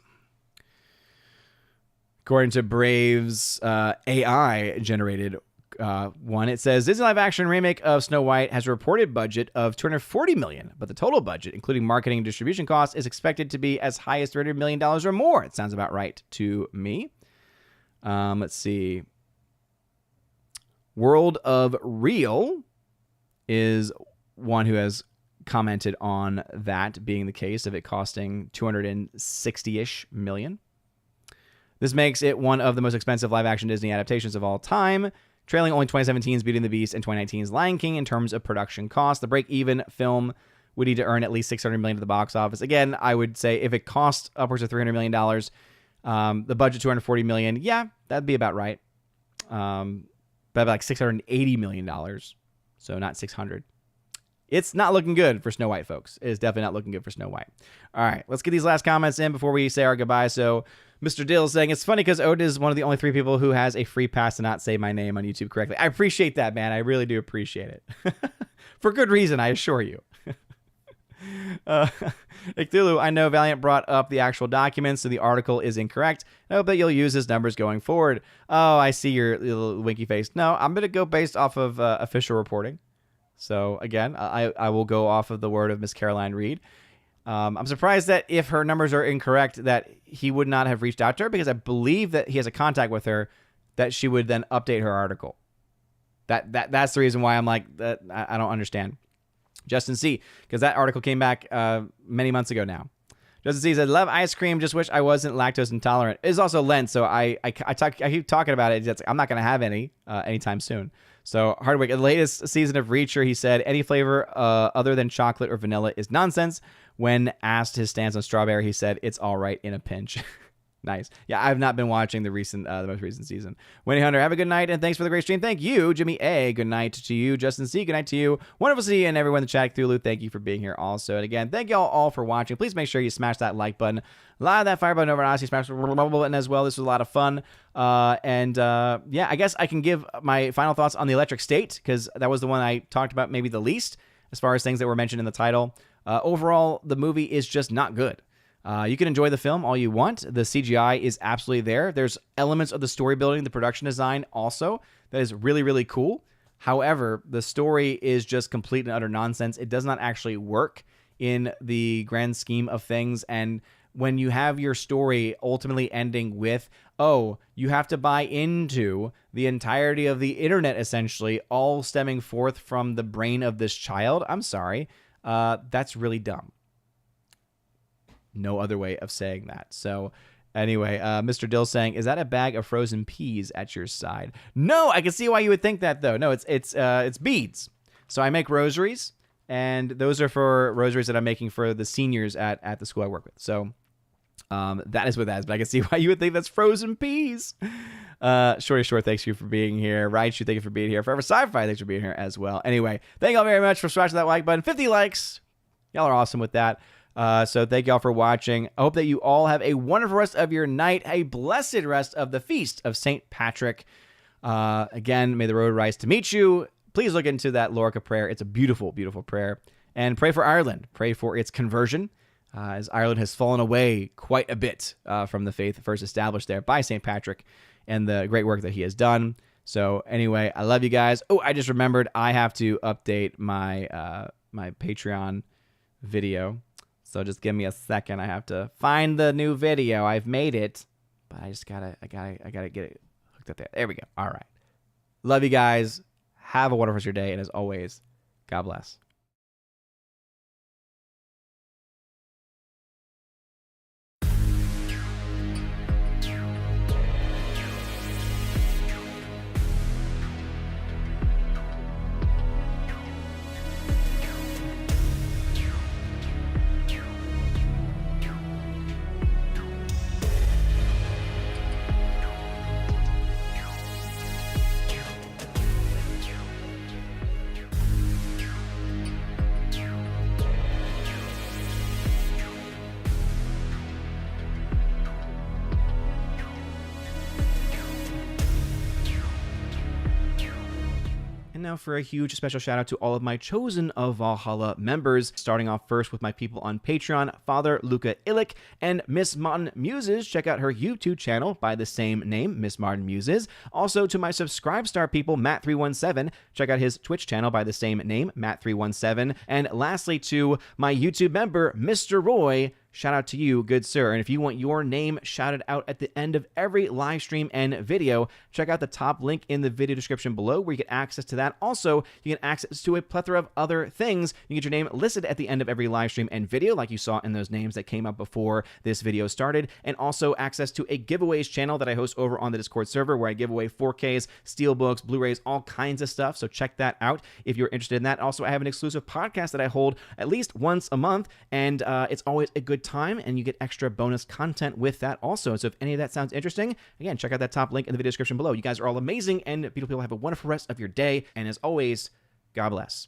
According to Brave's AI generated one, it says Disney live action remake of Snow White has a reported budget of $240 million, but the total budget, including marketing and distribution costs, is expected to be as high as $300 million or more. It sounds about right to me. Let's see. World of Real is one who has commented on that being the case of it costing $260-ish million. This makes it one of the most expensive live-action Disney adaptations of all time, trailing only 2017's Beauty and the Beast and 2019's Lion King in terms of production cost. The break-even film would need to earn at least $600 million at the box office. Again, I would say if it costs upwards of $300 million, the budget $240 million, yeah, that'd be about right. But like $680 million, so not 600. It's not looking good for Snow White, folks. It is definitely not looking good for Snow White. All right, let's get these last comments in before we say our goodbye. So Mr. Dill saying, it's funny because Oda is one of the only 3 people who has a free pass to not say my name on YouTube correctly. I appreciate that, man. I really do appreciate it. For good reason, I assure you. Cthulhu, I know Valiant brought up the actual documents, so the article is incorrect. I hope that you'll use his numbers going forward. Oh, I see your little winky face. No, I'm going to go based off of official reporting. So, again, I will go off of the word of Miss Caroline Reed. I'm surprised that if her numbers are incorrect, that he would not have reached out to her, because I believe that he has a contact with her that she would then update her article. That's the reason why I'm like, that I don't understand. Justin C., because that article came back many months ago now. Justin C. said, love ice cream, just wish I wasn't lactose intolerant. It's also Lent, so I keep talking about it. I'm not going to have any anytime soon. So Hardwick, the latest season of Reacher, he said, any flavor other than chocolate or vanilla is nonsense. When asked his stance on strawberry, he said, it's all right in a pinch. Nice. Yeah, I've not been watching the most recent season. Wendy Hunter, have a good night, and thanks for the great stream. Thank you, Jimmy A. Good night to you. Justin C. Good night to you. Wonderful to see you and everyone in the chat. Cthulhu, thank you for being here also. And again, thank you all for watching. Please make sure you smash that like button. A lot of that fire button over on Odyssey. Smash the button as well. This was a lot of fun. Yeah, I guess I can give my final thoughts on the Electric State, because that was the one I talked about maybe the least as far as things that were mentioned in the title. Overall, the movie is just not good. You can enjoy the film all you want. The CGI is absolutely there. There's elements of the story building, the production design also that is really, really cool. However, the story is just complete and utter nonsense. It does not actually work in the grand scheme of things. And when you have your story ultimately ending with, oh, you have to buy into the entirety of the internet, essentially, all stemming forth from the brain of this child, I'm sorry. That's really dumb. No other way of saying that. So anyway, Mr. Dill saying, is that a bag of frozen peas at your side? No, I can see why you would think that, though. No, it's beads. So I make rosaries, and those are for rosaries that I'm making for the seniors at the school I work with. So that is what that is. But I can see why you would think that's frozen peas. Shorty Short, thanks you for being here. Raichu, thank you for being here. Forever Sci-Fi, thanks for being here as well. Anyway, thank you all very much for smashing that like button. 50 likes. Y'all are awesome with that. So thank y'all for watching. I hope that you all have a wonderful rest of your night, a blessed rest of the feast of St. Patrick. Again, may the road rise to meet you. Please look into that Lorca prayer. It's a beautiful, beautiful prayer. And pray for Ireland. Pray for its conversion, as Ireland has fallen away quite a bit from the faith first established there by St. Patrick and the great work that he has done. So anyway, I love you guys. Oh, I just remembered I have to update my my Patreon video. So just give me a second. I have to find the new video. I've made it, but I gotta get it hooked up there. There we go. All right. Love you guys. Have a wonderful rest of your day, and as always, God bless. Now for a huge special shout out to all of my Chosen of Valhalla members, starting off first with my people on Patreon, Father Luca Illich and Miss Martin Muses. Check out her YouTube channel by the same name, Miss Martin Muses. Also to my Subscribestar people, Matt317. Check out his Twitch channel by the same name, Matt317. And lastly to my YouTube member, Mr. Roy. Shout out to you, good sir. And if you want your name shouted out at the end of every live stream and video, check out the top link in the video description below where you get access to that. Also, you get access to a plethora of other things. You get your name listed at the end of every live stream and video, like you saw in those names that came up before this video started. And also access to a giveaways channel that I host over on the Discord server where I give away 4Ks, Steelbooks, Blu-rays, all kinds of stuff. So check that out if you're interested in that. Also, I have an exclusive podcast that I hold at least once a month, and it's always a good time, and you get extra bonus content with that also. So if any of that sounds interesting, again, check out that top link in the video description below. You guys are all amazing, and beautiful people. Have a wonderful rest of your day, and as always, God bless.